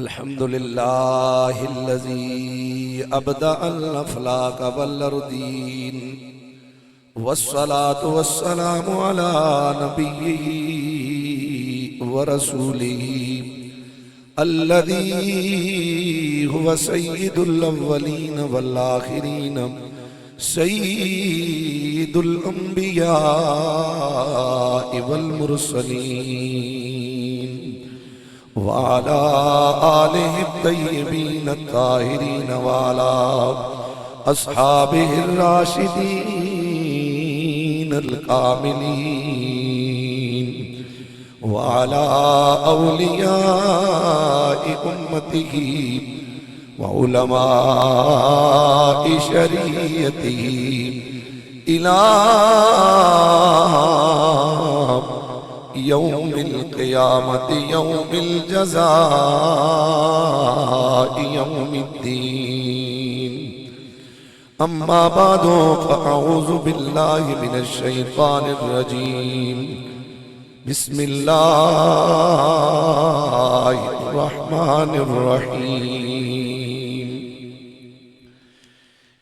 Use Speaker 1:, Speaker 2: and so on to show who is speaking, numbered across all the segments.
Speaker 1: अल्हम्दुलिल्लाहिल्लज़ी अबदअल अफ़लाक वल अर्दीन वस्सलातु वस्सलामु अला नबिय्यिही व रसूलिही अल्लज़ी हुवा सय्यिदुल अव्वलीन वल आखिरीन सय्यिदुल अंबिया वल मुरसलीन वाला आलिहि तय्यबीन ताहिरीन वाला अस्हाबिहिर राशिदीन अल कामिलीन वाला औलियाए उम्मतिही व उलमाए शरीयतिही इला यौमिल क़ियामति यौमिल जज़ाइ यौमिद्दीन। अम्मा बादो फ़अऊज़ु बिल्लाहि मिनश शैतानिर रजीम। बिस्मिल्लाहिर रहमानिर रहीम।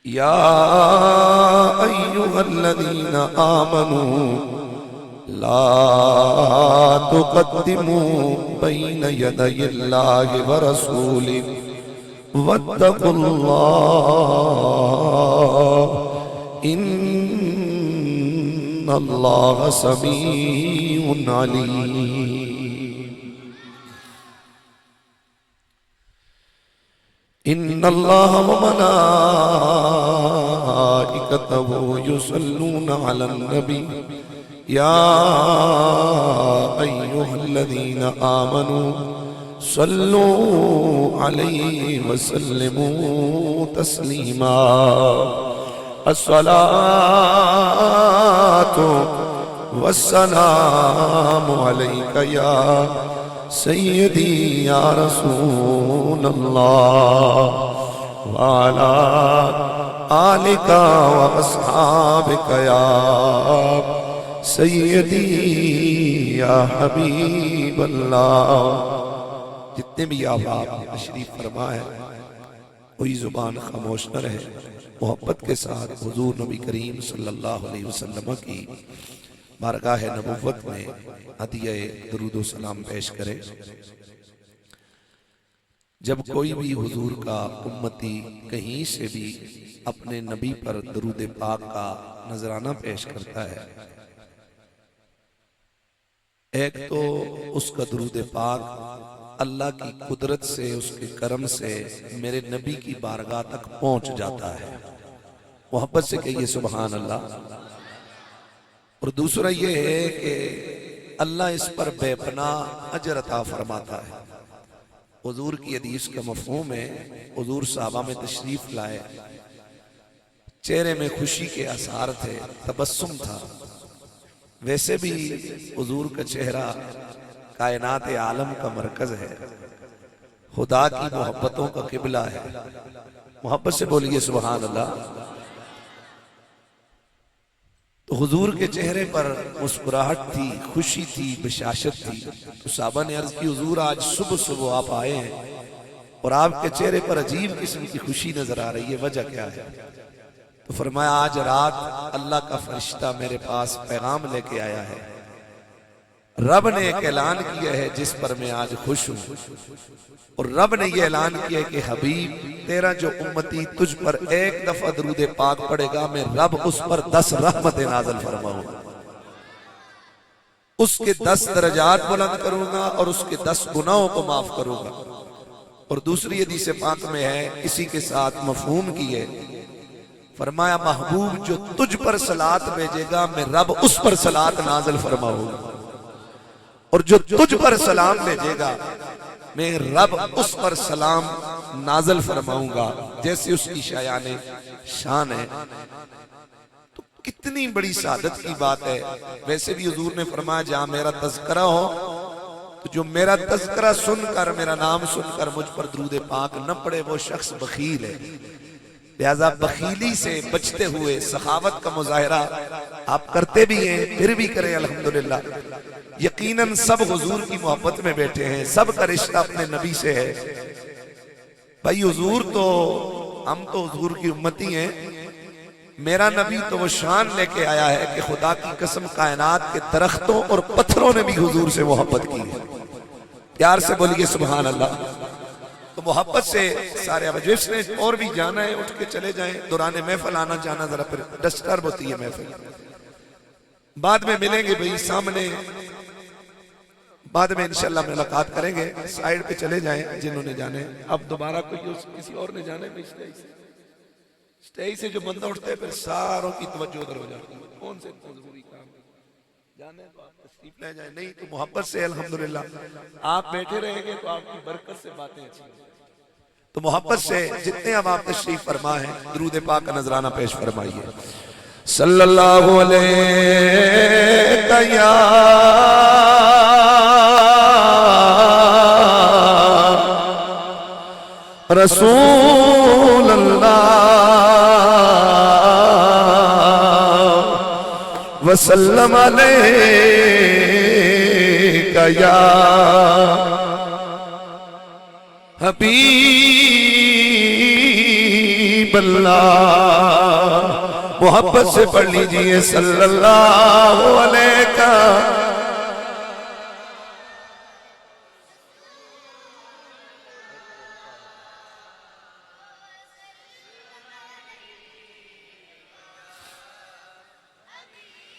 Speaker 1: या अय्युहल्लज़ीना आमनू ला तुक़द्दिमू बैन यदयिल्लाहि व रसूलिही वत्तक़ुल्लाह इन्नल्लाह समीउन अलीम। इन्नल्लाह व मलाइकतहू युसल्लूना अलन नबी या अय्युहल्लज़ीना आमनू सल्लू अलैहि वसल्लिमू तस्लीमा। अस्सलातु वस्सलामु अलैका या सय्यदी या रसूलल्लाह व अला आलिका व अस्हाबिका या सय्यदी या हबीबल्लाह। जितने भी आप तशरीफ फरमा है कोई जुबान खामोश न रहे, मोहब्बत के साथ हुजूर नबी करीम सल्लल्लाहु अलैहि वसल्लम की बारगाह नबुव्वत में हदिया दरूद व सलाम पेश करे। जब कोई भी हुजूर का उम्मती कहीं से भी अपने नबी पर दरूद पाक का नजराना पेश करता है, एक तो उसका दरूद पाक अल्लाह की कुदरत से, उसके करम से मेरे नबी की बारगाह तक पहुंच जाता है। मोहब्बत से कहिए सुभान अल्लाह। और दूसरा ये है कि अल्लाह इस पर बेपनाह अजर अता फरमाता है। हुजूर की हदीस का मफहूम है, हुजूर साहबा में तशरीफ लाए, चेहरे में खुशी के आसार थे, तबस्सुम था। वैसे भी हुजूर का चेहरा कायनात आलम का मरकज है, खुदा की मोहब्बतों का किबला है। मोहब्बत से बोलिए सुभान अल्लाह। तो हुजूर के चेहरे पर मुस्कुराहट थी, खुशी थी, बशाशत थी। तो साहबा ने अर्ज की, हुजूर आज सुबह सुबह आप आए हैं और आपके चेहरे पर अजीब किस्म की खुशी नजर आ रही है, वजह क्या है? तो फरमाया, आज रात अल्लाह का फरिश्ता मेरे पास पैगाम लेके आया है। रब ने एक ऐलान किया है जिस पर मैं आज खुश हूं, और रब ने यह ऐलान किया है कि हबीब तेरा जो उम्मती तुझ पर एक दफा दरूद पाक पड़ेगा, मैं रब उस पर 10 रहमतें नाज़िल फरमाऊंगा, उसके 10 दर्जात बुलंद करूंगा और उसके 10 गुनाहों को माफ करूंगा। और दूसरी हदीस पाक में है, इसी के साथ मफहूम किए, फरमाया महबूब जो तुझ पर सलात भेजेगा मैं रब उस पर सलात नाज़िल फरमाऊंगा, और जो तुझ पर सलाम भेजेगा मैं रब उस पर सलाम नाज़िल फरमाऊंगा, जैसे उसकी शायाने शान है। तो कितनी बड़ी सादत की बात है। वैसे भी हुजूर ने फरमाया, जहां मेरा तज़किरा हो, तो जो मेरा तज़किरा सुनकर, मेरा नाम सुनकर मुझ पर दरूद पाक न पड़े वो शख्स बखील है। लिहाजा बखीली से बचते हुए सखावत का मुजाहरा आप करते भी हैं, फिर भी करें अल्हम्दुलिल्लाह। यकीनन सब हुजूर की मोहब्बत में बैठे हैं, सब का रिश्ता अपने नबी से है। भाई हुजूर तो, हम तो हुजूर की उम्मती हैं। मेरा नबी तो वो शान लेके आया है कि खुदा की कसम कायनात के दरख्तों और पत्थरों ने भी हुजूर से मोहब्बत की है। प्यार से बोलिए सुभान अल्लाह। तो मोहब्बत से सारे अब जिसने और भी जाना है उठ के चले जाएं, दौरान महफिल आना जाना जरा फिर डिस्टर्ब होती है महफिल। बाद में मिलेंगे भाई सामने, बाद में इंशाल्लाह मुलाकात करेंगे। साइड पे चले जाएं जिन्होंने जाने। अब दोबारा कोई किसी और ने जाने में स्टेज से जो बंदा उठता है फिर सारों की तवज्जो उधर हो जाती है। कौन से जरूरी काम जाने तो आप तशरीफ ले जाए, नहीं तो मोहब्बत से अल्हम्दुलिल्लाह आप बैठे रहेंगे तो आपकी बरकत से बातें अच्छी होंगी। तो मोहब्बत से जितने अब आप तशरीफ फरमा है दुरूद पाक का नजराना पेश फरमाइए। सल्लल्लाहु अलैहि या रसूल अल्लाह वसल्लम अलैका या हबीब अल्लाह। मोहब्बत से पढ़ लीजिए सल्लल्लाहु अलैका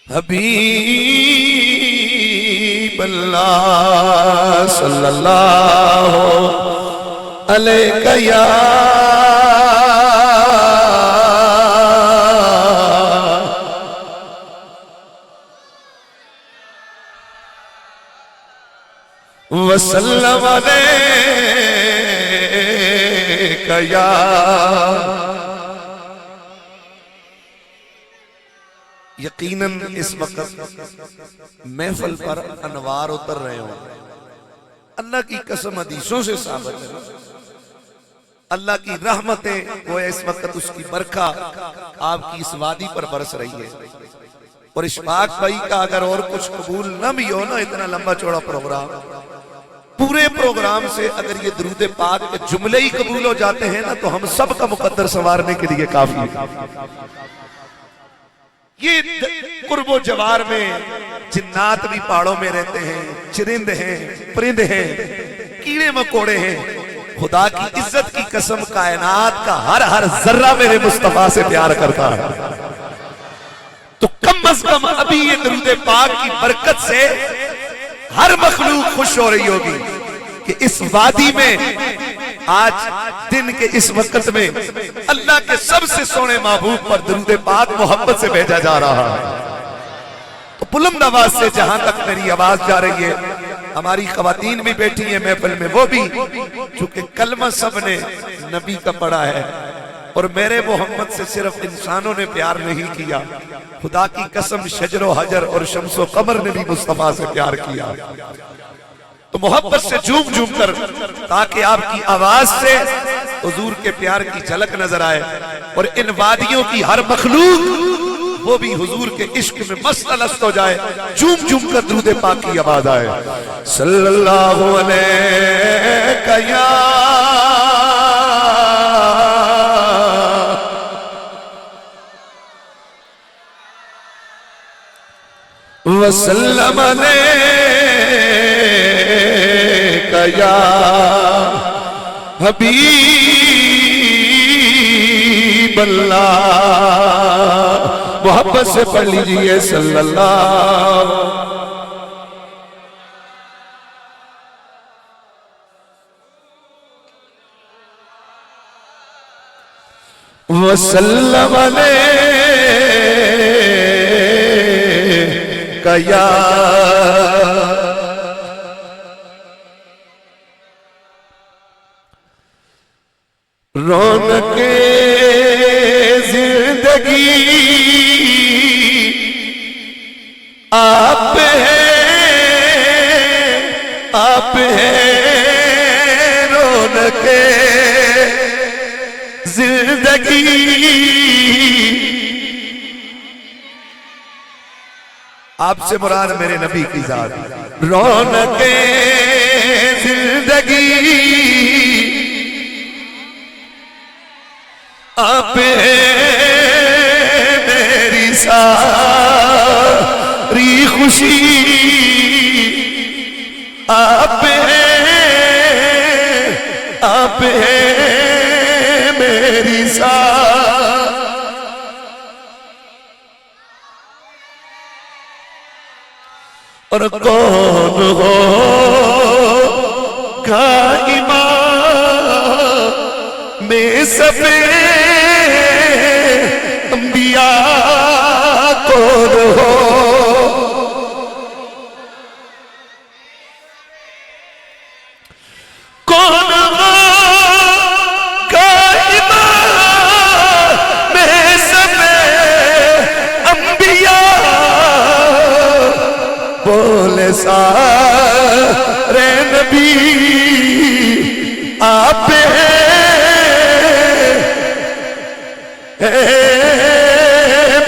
Speaker 1: हबीब अल्लाह सल्लल्लाहु अलैका या वसल्लम अलैका या यकीनन इस वक्त महफिल पर अनवार उतर रहे हो। अल्लाह की कसम हदीसों से साबित है, अल्लाह की रहमतें वो इस वक्त उसकी बरखा आपकी इस वादी पर बरस रही है। और इशफाक भाई का अगर और कुछ कबूल न भी हो ना, इतना लंबा चौड़ा प्रोग्राम, पूरे प्रोग्राम से अगर ये दुरूद पाक के जुमले ही कबूल हो जाते हैं ना तो हम सब का मुकद्दर संवारने के लिए काफी है। ये कुर्बो जवार में जिन्नात भी पहाड़ों में रहते हैं, चिरिंद हैं, परिंद हैं, कीड़े मकोड़े हैं। खुदा की इज्जत की कसम कायनात का हर हर जर्रा मेरे मुस्तफा से प्यार करता है। तो कम अज कम अभी ये दुरूद पाक की बरकत से हर मखलूक खुश हो रही होगी कि इस वादी में आज दिन के इस वक्त में अल्लाह के सबसे सोने महबूब पर दुरूद पाक मोहब्बत से भेजा जा रहा है। तो बुलंद आवाज से जहां तक मेरी आवाज जा रही है, हमारी खवातीन भी बैठी है महफिल में, वो भी चूंकि कलमा सब ने नबी का पढ़ा है और मेरे मोहम्मद से सिर्फ इंसानों ने प्यार नहीं किया, खुदा की कसम शजरो हजर और शम्सो कमर ने भी मुस्तफा से प्यार किया। तो मोहब्बत से झूम झूम कर, ताकि आपकी आवाज से हुजूर के प्यार की झलक नजर आए और इन वादियों की हर मखलूक वो भी हुजूर के इश्क में मस्त हो जाए, झूम झूम कर दुरूद पाक की आवाज आए। सल्लल्लाहु अलैहि या वसल्लम अलैका या हबीब अल्लाह। मोहब्बत से पढ़ लीजिए सल्लल्लाहु वसल्लम अलैका या रौनके जिंदगी आप हैं रौनके जिंदगी आपसे मुराद मेरे नबी की जात। रौनके जिंदगी आप मेरी सारी खुशी आप मेरी और कौन हो इमाम में सबे अंबिया कौन हो सारे नबी आप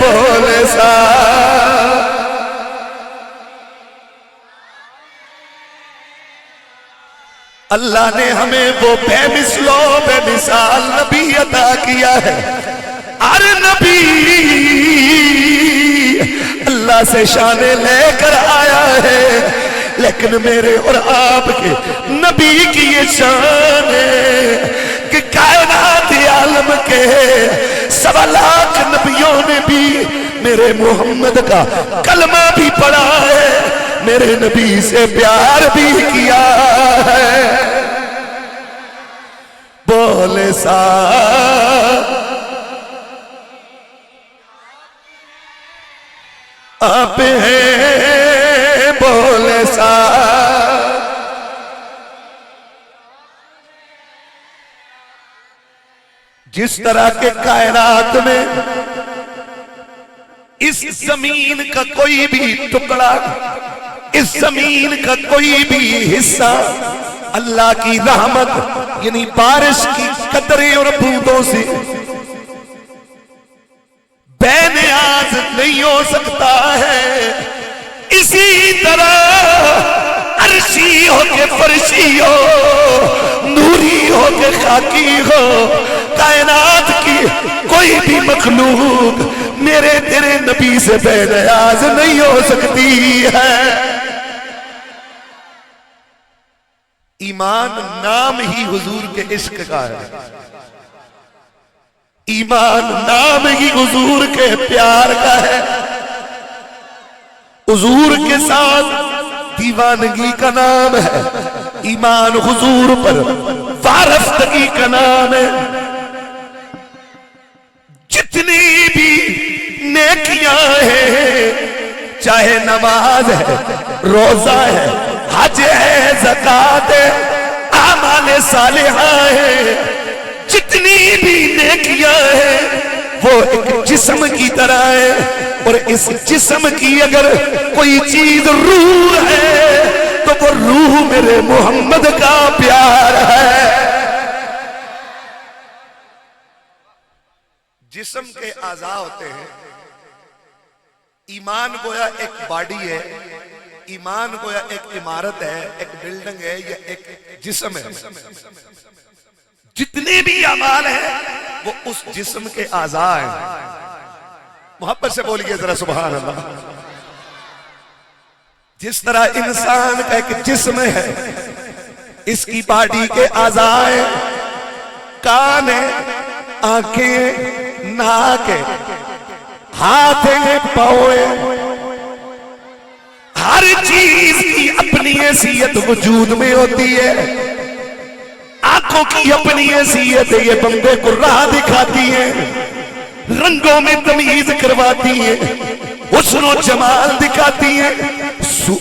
Speaker 1: बोले सा अल्लाह ने हमें वो बेमिसलो बेमिसाल नबी अता किया है। अरे नबी अल्लाह से शाने लेकर आया है, लेकिन मेरे और आपके नबी की ये शान है कि कायनात आलम के 1.25 लाख नबियों ने भी मेरे मोहम्मद का कलमा भी पढ़ा है, मेरे नबी से प्यार भी किया है। बोले सा आप हैं बोले सा जिस तरह के कायनात में इस जमीन का कोई भी टुकड़ा, इस जमीन का कोई भी हिस्सा अल्लाह की रहमत यानी बारिश की कतरे और बूंदों से बेनियाज नहीं हो सकता है। इसी तरह अर्शी हो के फर्शी हो, नूरी हो के खाकी हो, कायनात की कोई भी मखलूक मेरे तेरे नबी से बेनियाज नहीं हो सकती है। ईमान नाम ही हुजूर के इश्क का है, ईमान नाम ही हुजूर के प्यार का है, हुजूर के साथ दीवानगी का नाम है, ईमान हुजूर पर वारफ्तगी का नाम है। जितनी भी नेकियां हैं, चाहे नमाज है, रोजा है, हज है, ज़कात है, आमाले सालिहा है, जितनी भी नेकियां हैं वो एक जिस्म की तरह है, और इस जिस्म की अगर कोई चीज रूह है तो वो रूह मेरे मोहम्मद का प्यार है। जिस्म के आज़ा होते हैं, ईमान गोया एक बॉडी है, ईमान गोया एक इमारत है, एक बिल्डिंग है, या एक जिस्म है। जितने भी अमाल हैं वो उस जिस्म के आज़ा हैं। मोहब्बत से बोलिए जरा सुभान अल्लाह। जिस तरह इंसान का एक जिस्म है, इसकी बॉडी के आज़ा हैं, कान है, आंखें, नाक है, हाथ है, पाँव है, हर चीज की अपनी हैसियत वजूद में होती है। आंखों की अपनी हैसियत है, ये बंदे को राह दिखाती है, रंगों में तमीज करवाती है, हुस्न और जमाल दिखाती है,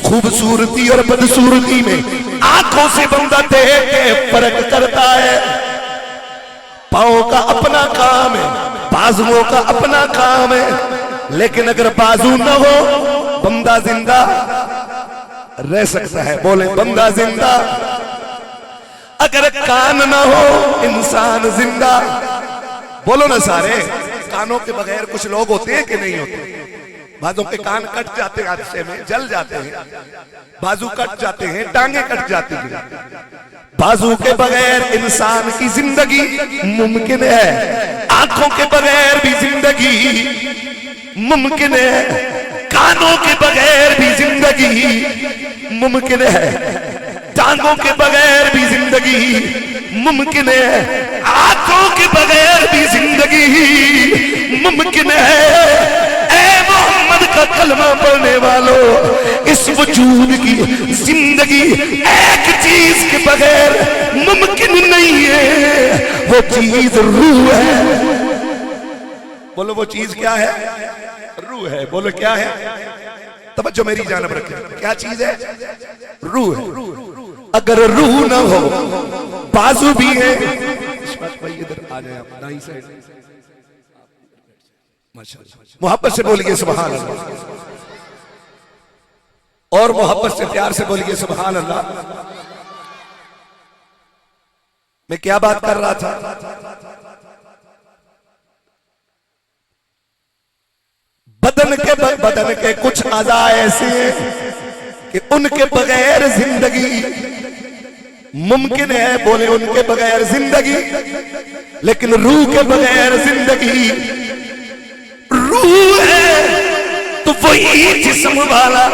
Speaker 1: खूबसूरती और बदसूरती में आंखों से बंदा देख के फर्क करता है। पाँव का अपना काम है, बाजुओं का अपना काम है, लेकिन अगर बाजू न हो बंदा जिंदा रह सकता है। बोले बंदा जिंदा, अगर कान ना हो इंसान जिंदा, बोलो ना सारे। कानों के बगैर कुछ लोग होते हैं कि नहीं होते? बाजों के कान कट जाते हैं, हादसे में जल जाते हैं, बाजू कट जाते हैं, टांगे कट जाती हैं। बाजू के बगैर इंसान की जिंदगी मुमकिन है, आंखों के बगैर भी जिंदगी मुमकिन है, कानों के बगैर भी जिंदगी मुमकिन है, टांगों के बगैर भी जिंदगी मुमकिन है, हाथों के बगैर भी जिंदगी मुमकिन है। ऐ मोहम्मद का कलमा पढ़ने वालों, इस वजूद की जिंदगी एक चीज के बगैर मुमकिन नहीं है, वो चीज रूह है। बोलो वो चीज क्या है? रूह है। बोलो क्या है? तवज्जो मेरी जानब रखें, क्या चीज है? रूह है। अगर रूह ना हो, बाजू भी है। इधर आ जाए आप, दाई साइड। मोहब्बत से बोलिए सुभान अल्लाह, और मोहब्बत से प्यार से बोलिए सुभान अल्लाह। मैं क्या बात कर रहा था? बदन के कुछ अज़ा ऐसे हैं कि उनके बगैर जिंदगी मुमकिन है। बोले उनके बगैर जिंदगी, लेकिन रूह के बगैर जिंदगी। रूह है तो वही जिस्म वाला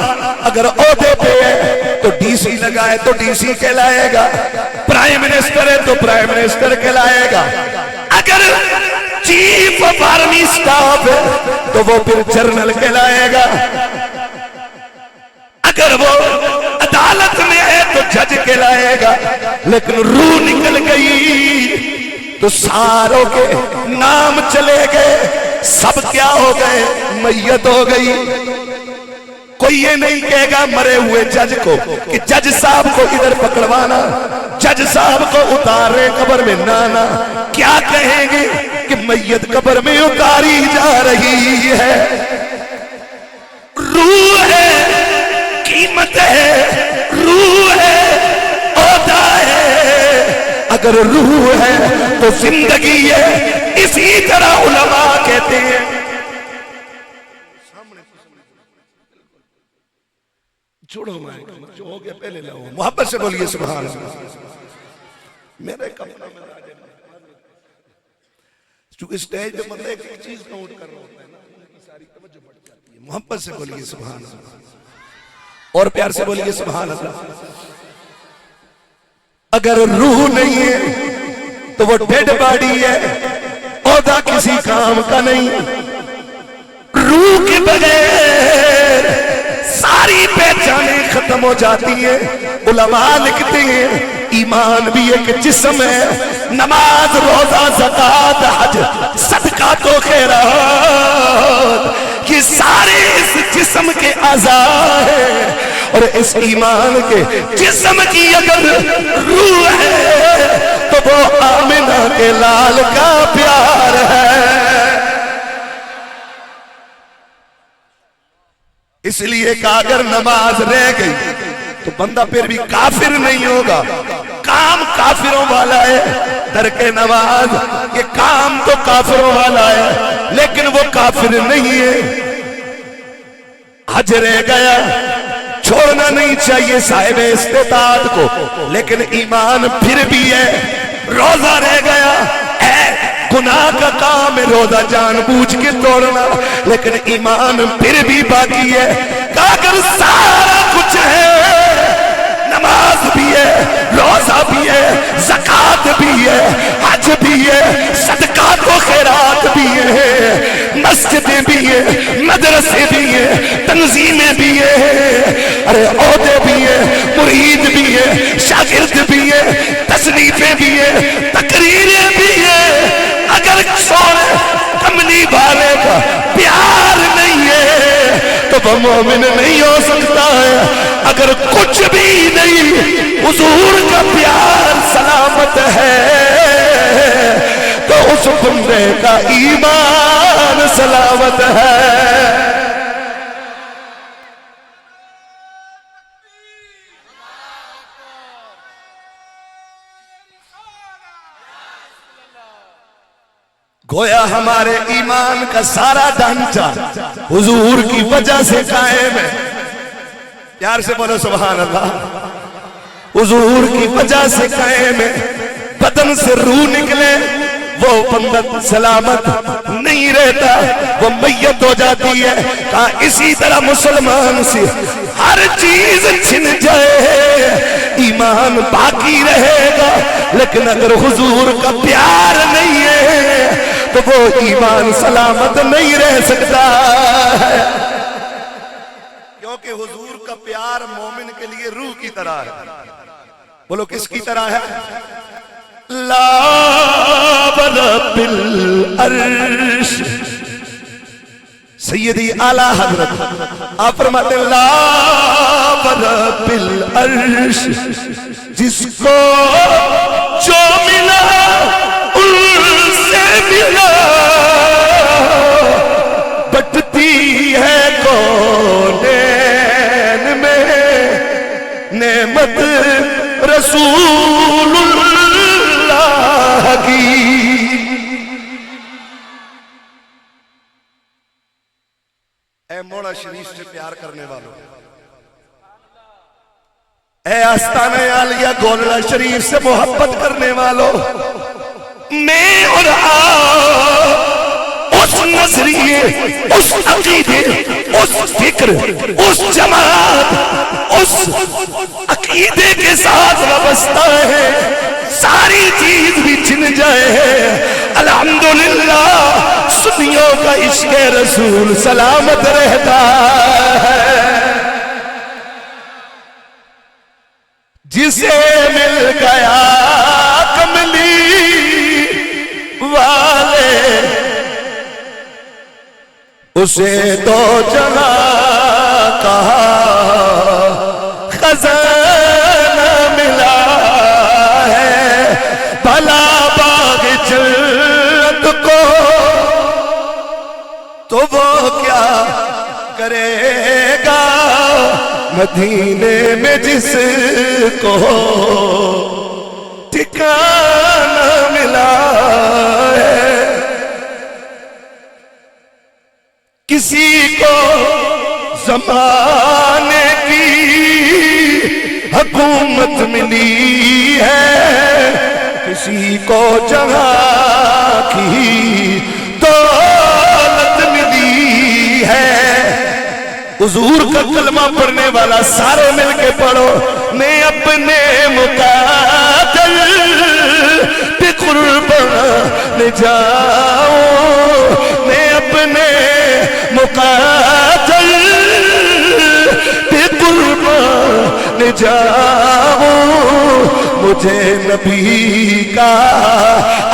Speaker 1: अगर ओहदे पे है तो डीसी लगाए तो डीसी कहलाएगा, प्राइम मिनिस्टर है तो प्राइम मिनिस्टर कहलाएगा, अगर चीफ ऑफ आर्मी स्टाफ है तो वो फिर जनरल कहलाएगा, अगर वो अदालत में है तो जज कहलाएगा। लेकिन रूह निकल गई तो सारों के नाम चले गए, सब क्या हो गए? मैयत हो गई। कोई ये नहीं कहेगा मरे हुए जज को कि जज साहब को इधर पकड़वाना, जज साहब को उतारे कब्र में नाना। क्या कहेंगे कि मैयत कब्र में उतारी जा रही है। रूह है, कीमत है, रूह है, ओहदा है। अगर रूह है तो जिंदगी है। इसी तरह उलमा कहते हैं, छोड़ो माइक, जो हो गया पहले लो। मोहब्बत से बोलिए सुभान अल्लाह। मेरे कपड़ा में चूंकि स्टेज पे मतलब एक चीज नोट कर रहा होता है ना, उनकी सारी तवज्जो बढ़ जाती है। मोहब्बत से बोलिए सुभान अल्लाह, और प्यार से बोलिए सुभान अल्लाह। अगर रूह नहीं है तो वो डेड बॉडी है, ओहदा किसी काम का नहीं। रूह के बगैर सारी पहचानें खत्म हो जाती है। उलमा लिखते हैं ईमान भी एक जिस्म है, नमाज रोजा ज़कात हज सदका तो खैरात, ये सारे इस जिस्म के अज़ा है। और इस ईमान के जिस्म की अगर रूह है तो वो आमिना के लाल का प्यार है। इसलिए कि अगर नमाज रह गई तो बंदा फिर भी काफिर नहीं होगा। काम काफिरों वाला है, तर्के नमाज ये काम तो काफिरों वाला है, लेकिन वो काफिर नहीं है। हज रह गया, छोड़ना नहीं चाहिए साहिब इस्तेताअत को, लेकिन ईमान फिर भी है। रोजा रह गया, गुनाह का काम है रोजा जानबूझ के तोड़ना, लेकिन ईमान फिर भी बाकी है। अगर सारा कुछ है, नमाज भी है, रोजा भी है, ज़कात भी है, हज भी है, सदका तो खैरात भी है, मस्जिदें भी है, मदरसे भी है, तंजीमें भी है, अरे ओहदे भी है, मुरीद भी है, शागिर्द भी है, तसनीफें भी है, तकरीरें भी है। अगर सोने कमली वाले का प्यार नहीं है तो वह मोमिन नहीं हो सकता है। अगर कुछ भी नहीं हुजूर का प्यार सलामत है तो उस बंदे का ईमान सलामत है। गोया हमारे ईमान का सारा ढांचा हुजूर की वजह से कायम है। प्यार से बोलो सुभान अल्लाह। हुजूर की वजह से कायम है। बदन से रूह निकले वो बंदा सलामत नहीं रहता, वो मैयत हो जाती है। कहा इसी तरह मुसलमान से हर चीज छिन जाए ईमान बाकी रहेगा, लेकिन अगर हुजूर का प्यार नहीं है तो वो ईमान सलामत नहीं रह सकता है। क्योंकि हुजूर का प्यार मोमिन के लिए रूह की तरह है। बोलो किसकी तरह है? ला बरबिल अर्श। सैयदी आला हजरत आप फरमाते हैं ला बरबिल अर्श, जिसको जो मिला उनसे मिला, बटती है कौनैन में नेमत रसूलुल्लाह की। ऐ मोड़ा शरीफ से प्यार करने वालों, ऐ आस्ताना आलिया गोलड़ा शरीफ से मोहब्बत करने वालों, मैं और उस नजरिए, उस अकीदे, उस फिक्र, उस जमात, उस अकीदे के साथ वाबस्ता है। सारी चीज भी छिन जाए, अल्हम्दुलिल्लाह सुन्नियों का इश्क़ रसूल सलामत रहता है। जिसे मिल गया कमली वाले, उसे तो जहां कहा खजाना मिला है। भला बाग जन्नत को तो वो क्या करेगा, मदीने में जिसको ठिकाना मिला है। किसी को ज़माने की हुकूमत मिली है, किसी को जहां की दौलत मिली है। हुजूर का कलमा पढ़ने वाला सारे मिलके पढ़ो। मैं अपने मुकादर पे कुर्बान जाऊं, मैं अपने मुकादर पे कुर्बान जाऊं, मुझे नबी का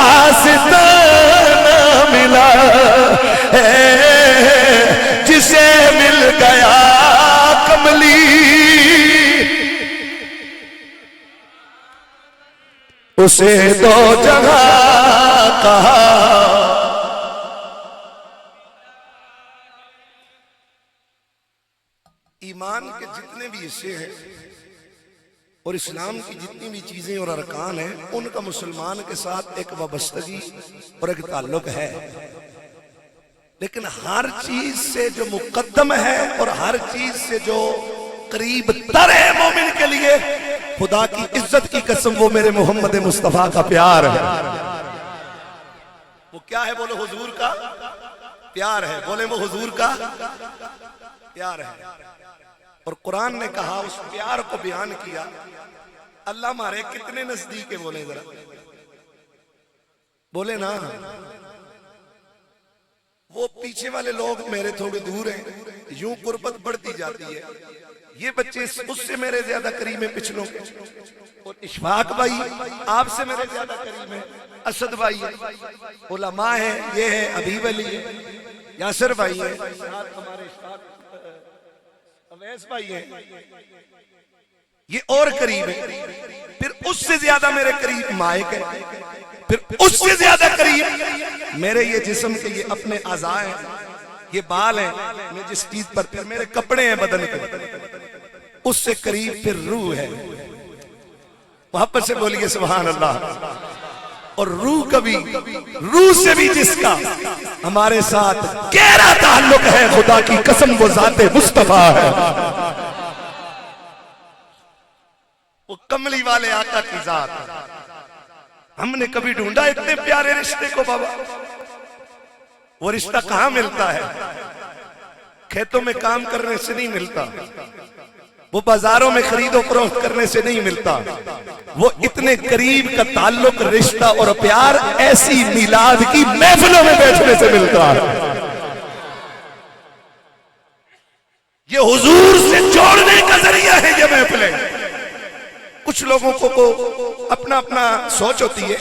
Speaker 1: आस्ताना मिला है। जिसे मिल गया कमली, उसे दो जगह कहा। ईमान के जितने भी हिस्से हैं और इस्लाम की जितनी भी चीजें और अरकान हैं, उनका मुसलमान के साथ एक वाबस्तगी और एक ताल्लुक है। लेकिन हर चीज से जो मुकद्दम है और हर चीज से जो करीब तर है मोमिन के लिए, खुदा की इज्जत की कसम, वो मेरे मोहम्मद मुस्तफा का प्यार है। वो क्या है? बोलो हुजूर का प्यार है। बोले वो हुजूर का प्यार है। और कुरान ने कहा, उस प्यार को बयान किया। अल्लाह हमारे कितने नजदीक है, बोले जरा, बोले ना। वो पीछे वाले लोग मेरे थोड़े दूर हैं, यूं कुर्बत बढ़ती जाती है। ये बच्चे उससे मेरे ज्यादा करीब है पिछलों के। और इशफाक भाई आपसे मेरे ज्यादा करीब है। असद भाई है, उलमा है, ये है हबीब अली है, यासिर भाई है, हमारे अवैस भाई है, ये और करीब है। फिर उससे ज्यादा मेरे करीब माइक है, फिर उससे ज्यादा करीब मेरे ये जिस्म के ये अपने अज़ा हैं, ये बाल हैं, मैं जिस चीज पर, फिर मेरे कपड़े हैं बदन के, उससे करीब फिर रूह है। मोहब्बत से बोलिए सुभान अल्लाह। और रूह से भी जिसका हमारे साथ गहरा ताल्लुक है, खुदा की कसम वो जाते मुस्तफा है। वो कमली वाले आका की जात। हमने कभी ढूंढा इतने प्यारे रिश्ते को बाबा? वो रिश्ता कहां मिलता है? खेतों में काम करने से नहीं मिलता, वो बाजारों में खरीदो फरोख्त करने से नहीं मिलता। वो इतने करीब का ताल्लुक, रिश्ता और प्यार ऐसी मिलाद की महफिलों में बैठने से मिलता है। ये हुजूर से जोड़ने का जरिया है ये महफिलें। कुछ लोगों को अपना अपना सोच होती है,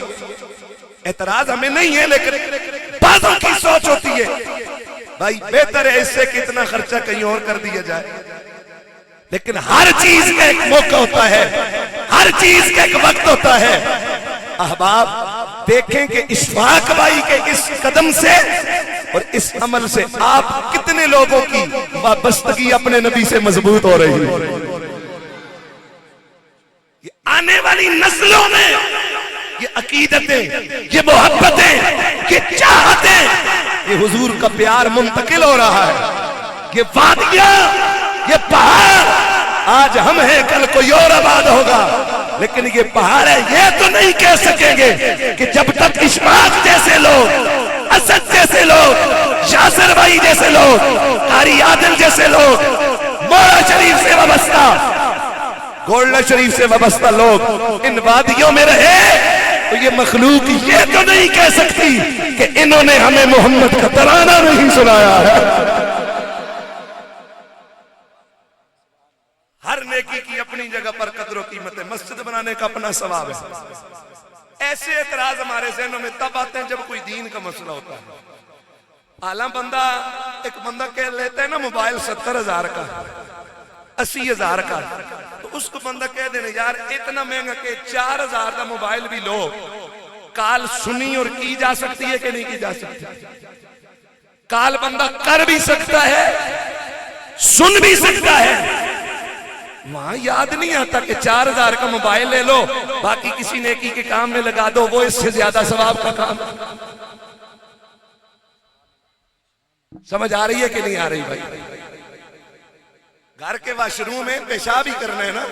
Speaker 1: एतराज हमें नहीं है, लेकिन बातों की सोच होती है भाई बेहतर है इससे कितना खर्चा कहीं और कर दिया जाए। लेकिन हर चीज का एक मौका होता है, हर चीज का एक वक्त होता है। अहबाब देखें कि इशफाक भाई के इस कदम से और इस अमल से आप कितने लोगों की वाबस्तगी अपने नबी से मजबूत हो रही है। ये आने वाली नस्लों में ये अकीदतें, ये मोहब्बतें, ये चाहतें, ये हुजूर का प्यार मुंतकिल हो रहा है। ये वादियां, ये पहाड़, आज हम हैं कल कोई और आबाद होगा, लेकिन ये पहाड़ है ये तो नहीं कह सकेंगे कि जब तक इशफाक जैसे लोग, असद जैसे लोग, यासर भाई जैसे लोग, कारी आदिल जैसे लोग, मोरा शरीफ से वाबस्ता, गोल्डा शरीफ से वाबस्ता लोग इन वादियों में रहे, तो ये मखलूक ये तो नहीं कह सकती कि इन्होंने हमें मोहम्मद का तराना नहीं सुनाया है। हर नेकी की अपनी जगह पर कदर और कीमत है, मस्जिद बनाने का अपना सवाब है। ऐसे एतराज हमारे ज़हनों में तब आते हैं जब कोई दीन का मसला होता है। आला बंदा, एक बंदा कह लेता है ना मोबाइल 70,000 का, 80,000 का, तो उसको बंदा कह देना यार इतना महंगा के 4,000 का मोबाइल भी लो, काल सुनी और की जा सकती है कि नहीं की जा सकती? काल बंदा कर भी सकता है, सुन भी सकता है। वहां याद नहीं आता कि 4,000 का मोबाइल ले लो, बाकी किसी नेकी के काम में लगा दो, वो इससे ज्यादा सवाब का काम। समझ आ रही है कि नहीं आ रही भाई? घर के वाशरूम में पेशाब ही करना है ना,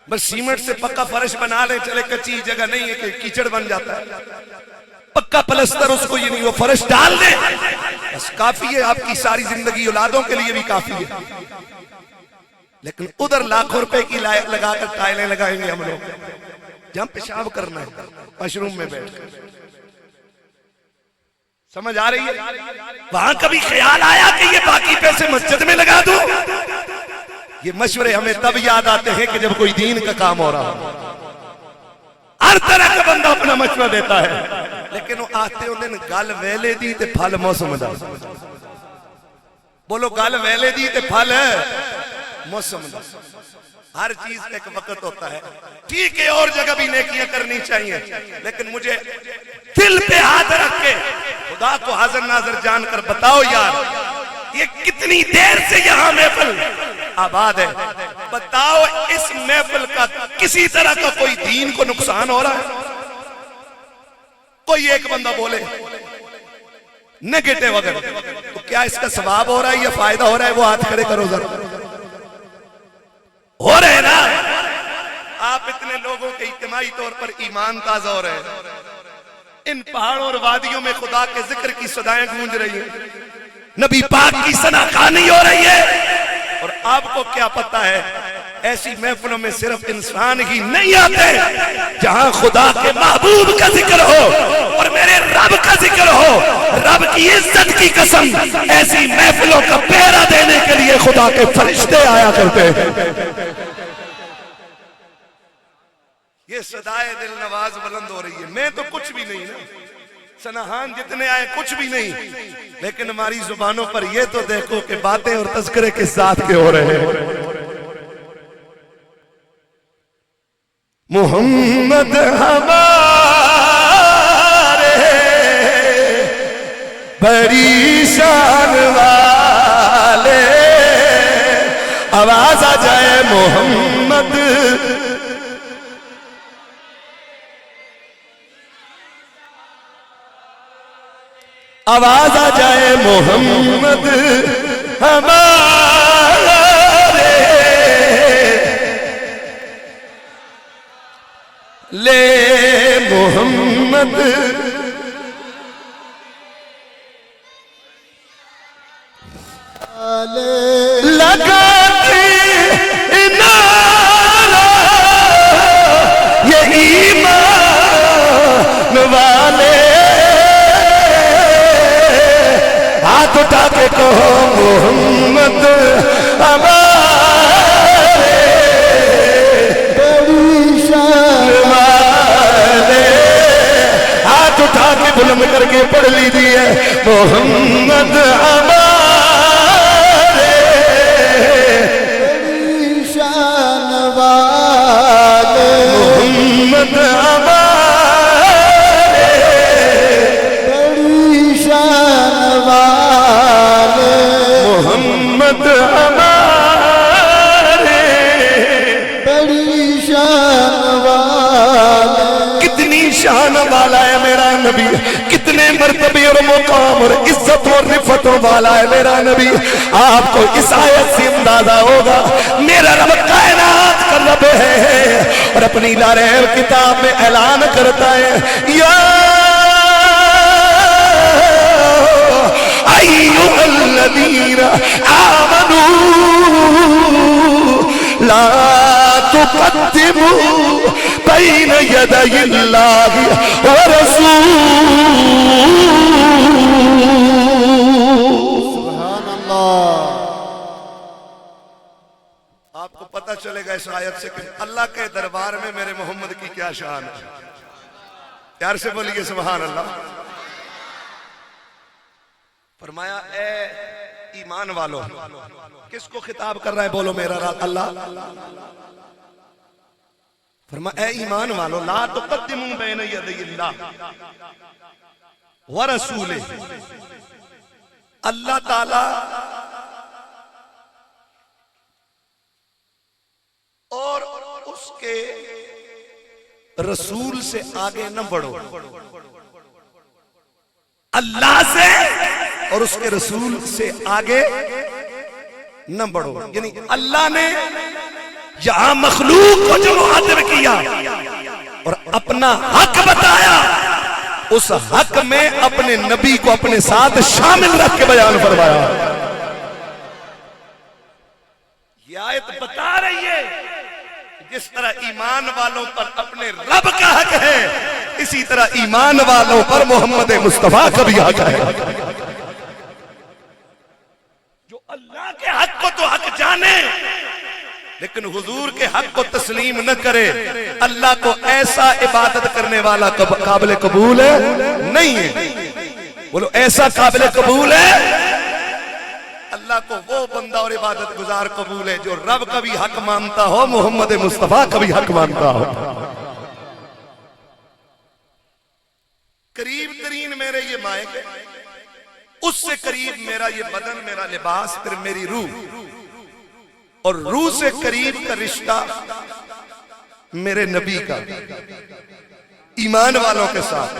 Speaker 1: बस सीमेंट से पक्का फर्श बना ले, चले कच्ची जगह नहीं है कि कीचड़ बन जाता है, पक्का प्लस्तर उसको ये नहीं, वो फर्श डाल दे बस काफी है, आपकी सारी जिंदगी औलादों के लिए भी काफी है। लेकिन उधर लाखों रुपए की लगाकर टाइलें लगाएंगे हम लोग, जहां पेशाब करना है वाशरूम में बैठ। समझ आ रही है? वहां कभी ख्याल आया कि ये बाकी पैसे मस्जिद में लगा दूं? ये मशवरे हमें तब याद आते हैं कि जब कोई दीन का काम हो रहा हो। हर तरह का बंदा अपना मशवरा देता है, लेकिन वो आते उस दिन गल वेले दी ते फल मौसम दा। बोलो गल वेले दी ते फल मौसम दा। हर चीज का एक वक्त होता है। ठीक है और जगह भी नेकियां करनी चाहिए, लेकिन मुझे दिल पे हाथ रख के खुदा को हाजिर नाजिर जानकर बताओ यार ये कितनी देर से यहाँ महफिल आबाद है, बताओ इस महफिल का किसी तरह का कोई दीन को नुकसान हो रहा है? कोई एक बंदा बोले नेगेटिव अगर, तो क्या इसका सवाब हो रहा है या फायदा हो रहा है? वो हाथ खड़े करो जरा। हो रहे ना? आप इतने लोगों के इज्तिमाई तौर पर ईमान ताजा हो रहे हैं, इन पहाड़ों और वादियों में खुदा के जिक्र की सदाएं गूंज रही हैं, नबी पाक की सनाखानी हो रही है। और आपको क्या पता है ऐसी महफिलों में सिर्फ इंसान ही नहीं आते जहां खुदा के महबूब का जिक्र हो और मेरे रब का जिक्र हो। रब की इज्जत की कसम, ऐसी महफिलों का पहरा देने के लिए खुदा के फरिश्ते आया करते हैं। ये सदाए दिल नवाज बुलंद हो रही है। मैं तो कुछ भी नहीं ना, सनाहान जितने आए कुछ भी नहीं, लेकिन हमारी जुबानों पर ये तो देखो कि बातें और तज़किरे किस जात के हो रहे हैं। मोहम्मद हमारे बड़ी शान वाले, आवाज आ जाए मोहम्मद आवाज आ जाए मोहम्मद हमारे, ले मोहम्मद लगाते नारा ये ईमान वाले, हाथ उठा के कहो मोहम्मद हमारे, बड़ी शान वाले, हाथ उठा के बुलंद करके पढ़ लीजिए मोहम्मद हमारे, बड़ी शान वाले, मोहम्मद हमारे, बड़ी शान वाले, मोहम्मद हमारे, बड़ी शान वाले। कितनी शान वाला है मेरा नबी, कितने मर्तबे और मुकाम और इज्जत और रिफतों वाला है मेरा नबी। आपको इस आयत से अंदाजा होगा मेरा रब कायनात का रब है और अपनी लारहम किताब में ऐलान करता है, या अय्युहल्लज़ीना आमनू ला तुक़द्दिमू बैन यदयिल्लाहि व रसूलिही। आपको पता चलेगा इस आयत से कि अल्लाह के दरबार में मेरे मोहम्मद की क्या शान है। प्यार से बोलिए सुभान अल्लाह। फरमाया ए ईमान वालों, किसको खिताब कर रहा है बोलो मेरा अल्लाह। फरमाया ए ईमान वालों, ला तुक़द्दिमू बैन यदयिल्लाह व रसूलिही। अल्लाह ताला और उसके रसूल से आगे न बढ़ो, अल्लाह से और उसके रसूल से आगे न बढ़ो। यानी अल्लाह ने यहां मखलूक को जो मुखातिब किया और अपना हक बताया, उस हक में अपने नबी को अपने साथ शामिल रख के बयान फरमाया। यह आयत बता रही है जिस तरह ईमान वालों पर अपने रब का हक है, इसी तरह ईमान वालों पर मोहम्मद मुस्तफा का भी हक है। जो अल्लाह के हक को तो हक जाने लेकिन हुजूर के हक को तस्लीम न करे, अल्लाह को ऐसा इबादत करने वाला काबिल कबूल है नहीं है। बोलो ऐसा काबिल कबूल है? अल्लाह को वो बंदा और इबादत गुजार कबूल है जो रब का भी हक मानता हो, मोहम्मद मुस्तफा का भी हक मानता हो। करीब तरीन मेरे ये मायके, उससे करीब मेरा ये बदन, मेरा लिबास, फिर मेरी रूह, और रूह से करीब का रिश्ता मेरे नबी का ईमान वालों के साथ,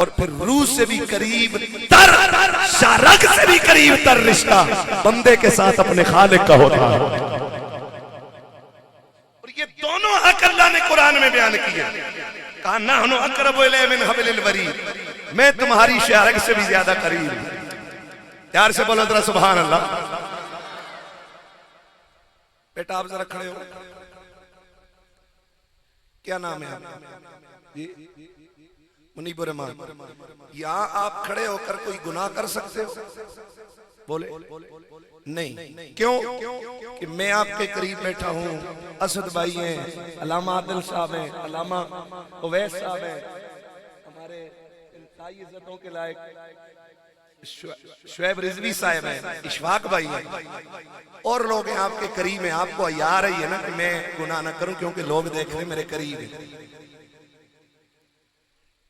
Speaker 1: और फिर रूह से भी करीब तर, शारग से भी करीब तर रिश्ता बंदे के साथ अपने खालिक का होता है। और ये दोनों हक अल्लाह ने कुरान में बयान किया। कहा नहनु अक़रबु इलैहि मिन हब्लिल वरीद, मैं तुम्हारी शारग से भी ज्यादा करीब हूं। प्यार से बोलो जरा सुभान अल्लाह। बेटा आप जरा खड़े हो, क्या नाम है आपका? मुनीबुर रहमान। यहाँ आप खड़े होकर कोई गुनाह कर सकते हो? बोले नहीं। क्यों? कि मैं आपके करीब बैठा हूँ, असद भाई हैं, अल्लामा आदिल साहब हैं, अल्लामा उवैस साहब हैं, हमारे इंतहाई इज्जतों के लायक शुएब रिजवी साहब हैं, इशफाक भाई हैं, और लोग हैं आपके करीब हैं। आपको याद रही है ना कि मैं गुनाह ना करूं क्योंकि लोग देख रहे मेरे करीब हैं।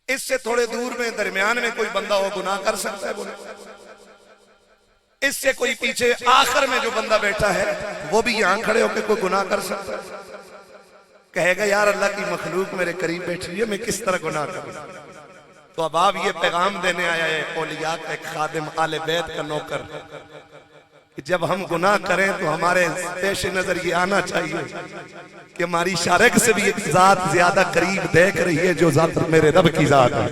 Speaker 1: इससे थोड़े दूर में दरमियान में कोई बंदा हो गुनाह कर सकता है? बोले इससे कोई पीछे आखिर में जो बंदा बैठा है वो भी यहां खड़े होकर कोई गुनाह कर सकता है? कहेगा यार अल्लाह की मखलूक मेरे करीब बैठी है, मैं किस तरह गुनाह करूं? तो अब आप ये पैगाम देने आया है औलिया का एक खादिम आले बैत का नौकर कि जब हम गुनाह करें तो हमारे पेश नजर ये आना चाहिए कि हमारी शारक से भी एक जात ज्यादा करीब देख रही है जो जात मेरे रब की जात है।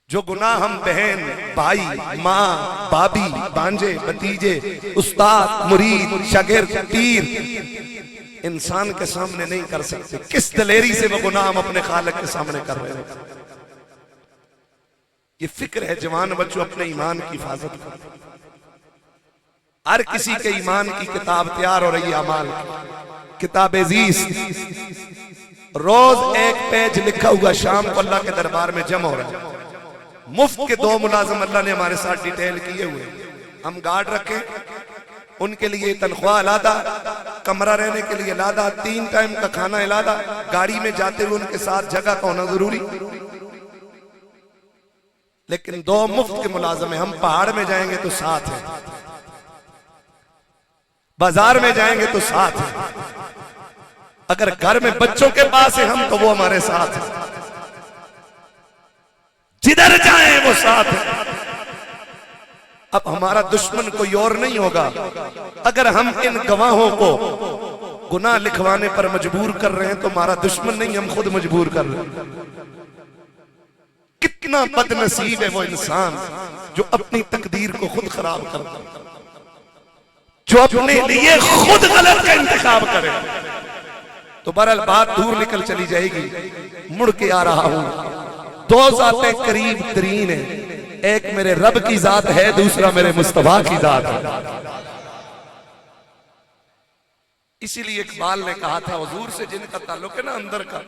Speaker 1: जो गुनाह हम बहन भाई माँ भाभी भांजे भतीजे उस्ताद मुरीद शागिर्द पीर इंसान के सामने नहीं कर सकते, किस दलेरी से वो गुनाह हम अपने खालिक के सामने कर रहे हैं। ये फिक्र है जवान बच्चों, अपने ईमान की हिफाजत करो। हर किसी के ईमान की किताब तैयार हो रही है, अमाल किताब अजीज, रोज एक पेज लिखा हुआ शाम को अल्लाह के दरबार में जमा हो रहा है। मुफ्त के 2 मुलाजिम अल्लाह ने हमारे साथ डिटेल किए हुए, हम गार्ड रखें, उनके लिए तनख्वाह अलादा, कमरा रहने के लिए अलादा, 3 टाइम का खाना अलादा, गाड़ी में जाते हुए उनके साथ जगह का होना जरूरी। लेकिन 2 मुफ्त के मुलाजिम हैं, हम पहाड़ में जाएंगे तो साथ है, बाजार में जाएंगे तो साथ है, अगर घर में बच्चों के पास है हम तो वो हमारे साथ है, जिधर जाएं वो साथ है। अब हमारा दुश्मन कोई और नहीं होगा। अगर हम इन गवाहों को गुनाह लिखवाने पर मजबूर कर रहे हैं तो हमारा दुश्मन नहीं, हम खुद मजबूर कर रहे हैं। कितना बदनसीब है वो इंसान जो अपनी तकदीर को खुद खराब कर दे, जो अपने लिए खुद गलत का इंतखाब करे। तो बहरहाल बात दूर निकल चली जाएगी, मुड़ के आ रहा हूं। 2 जातें करीब तरीन है, एक मेरे रब की जात है, दूसरा मेरे मुस्तफा की जात है। इसीलिए इकबाल ने कहा था हुजूर से जिनका ताल्लुक है ना अंदर का,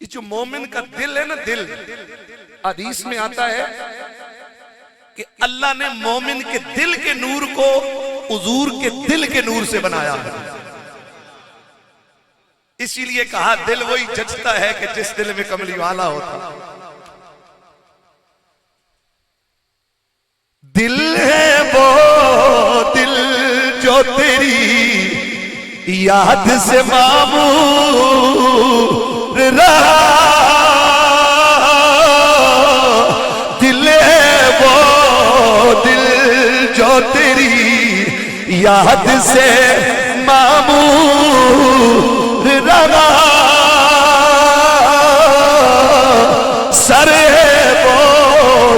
Speaker 1: ये जो मोमिन का दिल है ना, दिल हदीस में आता है कि अल्लाह ने मोमिन के दिल के नूर को हुजूर के दिल के नूर से बनाया है। इसीलिए कहा दिल वही जचता है कि जिस दिल में कमली वाला होता। दिल है वो दिल जो तेरी याद से मामूर रहा, दिल है वो दिल जो तेरी याद से मामूर रहा, सर है वो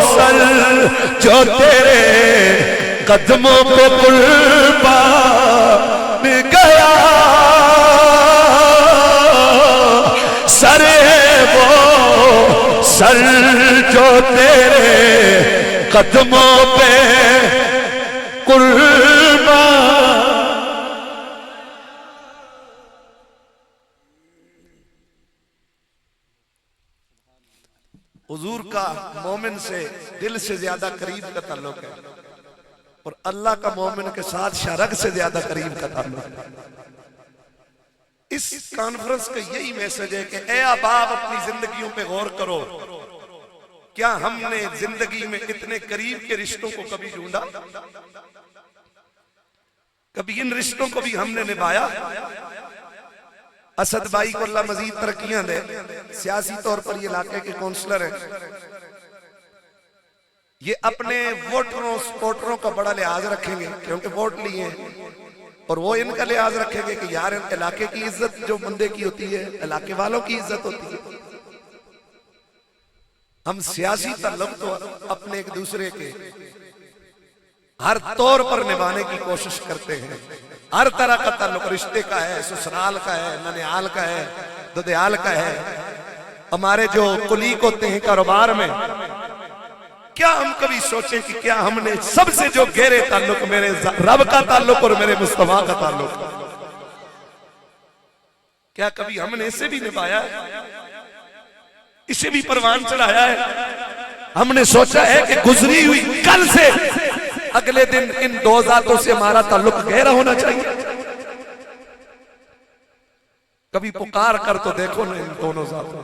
Speaker 1: सर जो तेरे कदमों पे कुर्बान गया, सर है वो सर जो तेरे कदमों पे कुर्बान। हुजूर का मोमिन से दिल से ज्यादा करीब का ताल्लुक है और अल्लाह का मोमिन के साथ शरक से ज्यादा करीब का ताल्लुक है। इस कॉन्फ्रेंस का यही मैसेज है कि ए अहबाब अपनी जिंदगियों पे गौर करो, क्या हमने जिंदगी में इतने करीब के रिश्तों को कभी ढूंढा? कभी इन रिश्तों को भी हमने निभाया? असद भाई को अल्लाह मजीद तरक्कियां दे, सियासी तौर पर ये इलाके के काउंसलर हैं। ये अपने वोटरों सपोर्टरों का बड़ा लिहाज रखेंगे क्योंकि वोट लिए हैं, और वो इनका लिहाज रखेंगे कि यार इलाके की इज्जत जो बंदे की होती है इलाके वालों की इज्जत होती है। हम सियासी ताल्लुक तो अपने एक दूसरे के हर तौर पर निभाने की कोशिश करते हैं। हर तरह का ताल्लुक रिश्ते का है, ससुराल का है, ननिहाल का है, दुधियाल का है। हमारे जो कुलीग होते हैं कारोबार में, क्या हम कभी सोचें कि क्या हमने सबसे जो गहरे ताल्लुक मेरे रब का ताल्लुक और मेरे मुस्तफा का ताल्लुक, क्या कभी हमने इसे भी निभाया है? इसे भी परवान चढ़ाया है? हमने सोचा है कि गुजरी हुई कल से अगले दिन इन 2 जातों से हमारा ताल्लुक गहरा होना चाहिए? कभी पुकार कर तो देखो ना इन दोनों जातों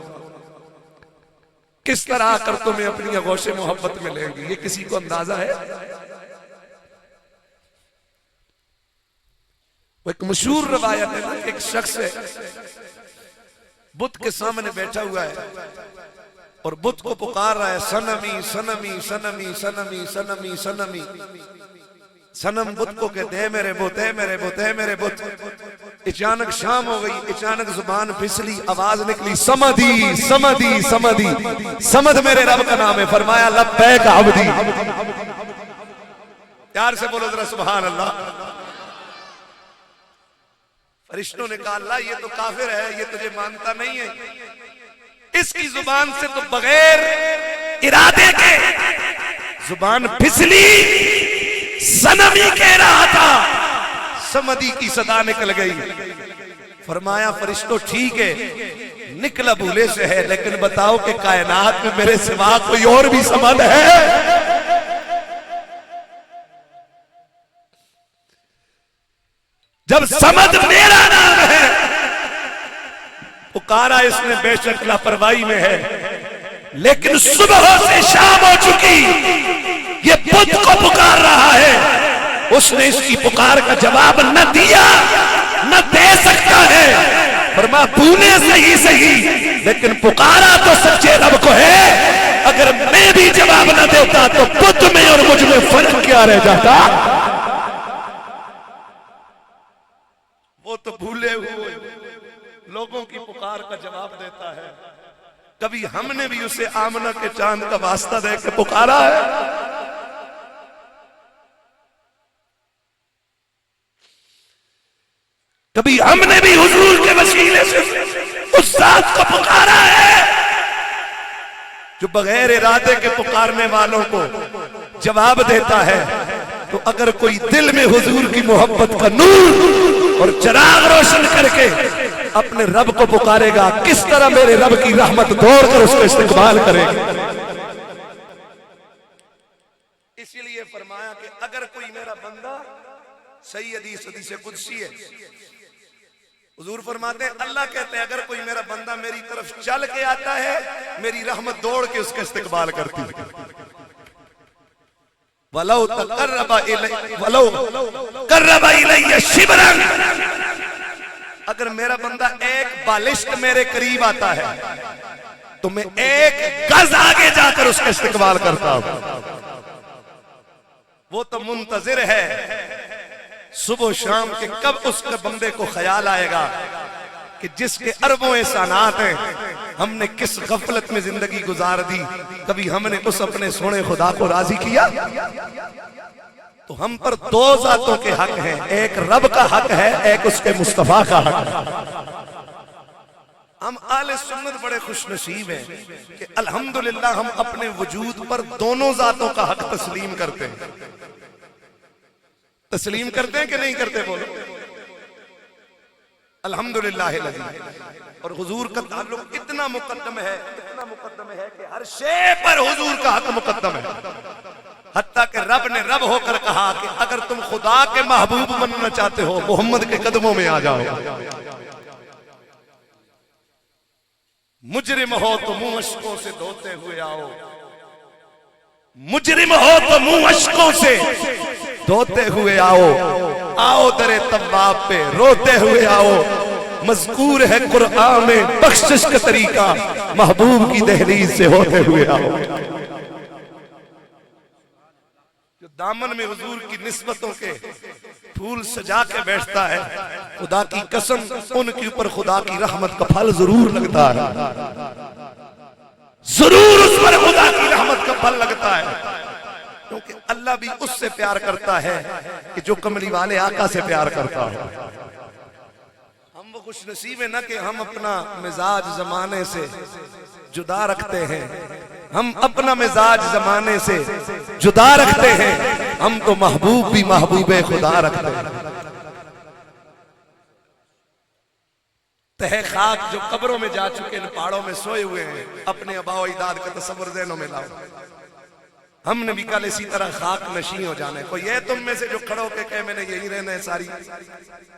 Speaker 1: किस तरह कर तुम्हें अपनी आगोश मोहब्बत में लेंगी, ये किसी को अंदाजा है? वो एक मशहूर रवायत है ना, एक शख्स है बुत के सामने बैठा हुआ है और बुत को पुकार रहा है, सनमी सनमी सनमी सनमी सनमी सनमी। सनम बुत को कहते हैं मेरे बुत है, मेरे बुत है, मेरे बुत। अचानक शाम हो गई, अचानक जुबान फिसली, आवाज निकली, समदी समदी समदी। समद मेरे रब का नाम है। फरमाया लब्बैक अब्दी। प्यार से बोलो जरा सुभान अल्लाह। फरिश्तों ने कहा अल्लाह ये तो काफिर है, ये तुझे मानता नहीं है। इसकी जुबान से तो बगैर इरादे के जुबान फिसली, सनमी कह रहा था, समदी की सदा निकल गई। फरमाया फरिश्तों ठीक है, निकला भूले से है, लेकिन बताओ कि कायनात में मेरे सिवा कोई और भी समद है? जब समद मेरा नाम है, पुकारा इसने बेशक लापरवाही में है, लेकिन सुबह से शाम हो चुकी, ये बुत को पुकार रहा है, उसने इसकी पुकार का जवाब न दिया, न दे सकता है। फरमा तूने सही सही, लेकिन पुकारा तो सच्चे रब को है। अगर मैं भी जवाब न देता तो बुत में और मुझ में फर्क क्या रह जाता? वो तो भूले हुए लोगों की पुकार का जवाब देता है। कभी हमने भी उसे आमना के चांद का वास्ता दे के पुकारा है? कभी हमने भी हुजूर के वसीले से उस जात को पुकारा है जो बगैर इरादे के पुकारने वालों को जवाब देता है? तो अगर कोई दिल में हुजूर की मोहब्बत का नूर और चिराग रोशन करके अपने रब को पुकारेगा, किस तरह मेरे रब की रहमत दौड़कर उसको इस्तेमाल करेगा। इसलिए फरमाया कि अगर कोई मेरा बंदा, सही हदीस से कुदसी है, हुजूर फरमाते हैं अल्लाह कहते हैं अगर कोई मेरा बंदा मेरी तरफ चल के आता है, मेरी रहमत दौड़ के उसका इस्तेमाल करती है। वलो कर्रबा इलैया शिबरन, अगर मेरा बंदा एक बालिश्त मेरे करीब आता है तो मैं एक गज आगे जाकर उसका इस्तेमाल करता हूं। वो तो मुंतजिर है सुबह शाम के कब उसके बंदे को ख्याल आएगा कि जिसके अरबों एहसानात हैं, हमने किस गफलत में जिंदगी गुजार दी, कभी हमने उस अपने सोने खुदा को राजी किया? तो हम पर दो जातों के हक हैं, एक रब का हक है, एक उसके मुस्तफा का हक है। हम आले सुन्नत बड़े खुश नसीब हैं कि अल्हम्दुलिल्लाह हम अपने वजूद पर दोनों जातों का हक तस्लीम करते हैं। तस्लीम करते हैं कि नहीं करते? बोलो अल्हम्दुलिल्लाह। और हुजूर का ताल्लुक इतना मुकद्दम है, इतना मुकद्दम है कि हर शे पर हुजूर का हक मुकद्दम है। हत्ता कि रब ने रब होकर कहा कि अगर तुम खुदा के महबूब बनना चाहते हो, मोहम्मद के कदमों में आ जाओ। मुजरिम हो तो मुंह अश्कों से धोते हुए आओ, मुजरिम हो तो मुंह अश्कों से धोते हुए आओ, आओ दरे तव्वाब पे रोते हुए आओ। मज़कूर है कुरआन में बख्शिश का तरीका, महबूब की दहलीज से होते हुए आओ। जो दामन में हुजूर की निस्बतों के फूल सजा के बैठता है, खुदा की कसम उनके ऊपर खुदा की रहमत का फल जरूर लगता है, जरूर उस पर खुदा की रहमत का फल लगता है। क्योंकि अल्लाह भी उससे प्यार करता है कि जो कमली वाले आका से प्यार करता है। हम वो खुश नसीब है ना कि हम अपना मिजाज जमाने से जुदा रखते हैं, हम अपना मिजाज जमाने से जुदा रखते हैं। हम तो महबूब भी महबूबे खुदा रखते हैं। तहे खाक जो कब्रों में जा चुके इन पहाड़ों में सोए हुए हैं, अपने आबाओ इदाद का तस्वर ज़हनों में लाओ। हमने भी कल इसी तरह खाक नशी हो जाना है। कोई ये तुम में से जो खड़ो के कहे मैंने यही रहना है सारी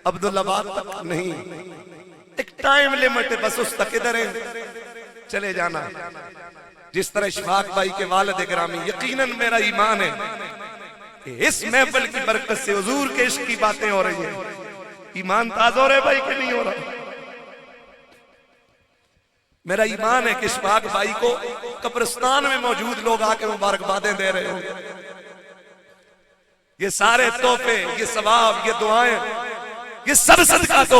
Speaker 1: अब्दुल्लाबाद तक नहीं, एक टाइम लिमिट है बस, उस तक इधर है चले जाना। जिस तरह इशफाक भाई के वालिद गिरामी, यकीनन मेरा ईमान है कि इस महफिल की बरकत से हुजूर के इश्क की बातें हो रही है। ईमान ताजा हो रहा है भाई कि नहीं हो रहा? मेरा ईमान है कि इशफाक भाई को कब्रिस्तान में मौजूद लोग आके मुबारकबादें दे रहे हो। ये सारे तोहफे, ये सवाब, ये दुआएं, ये सब सदका तो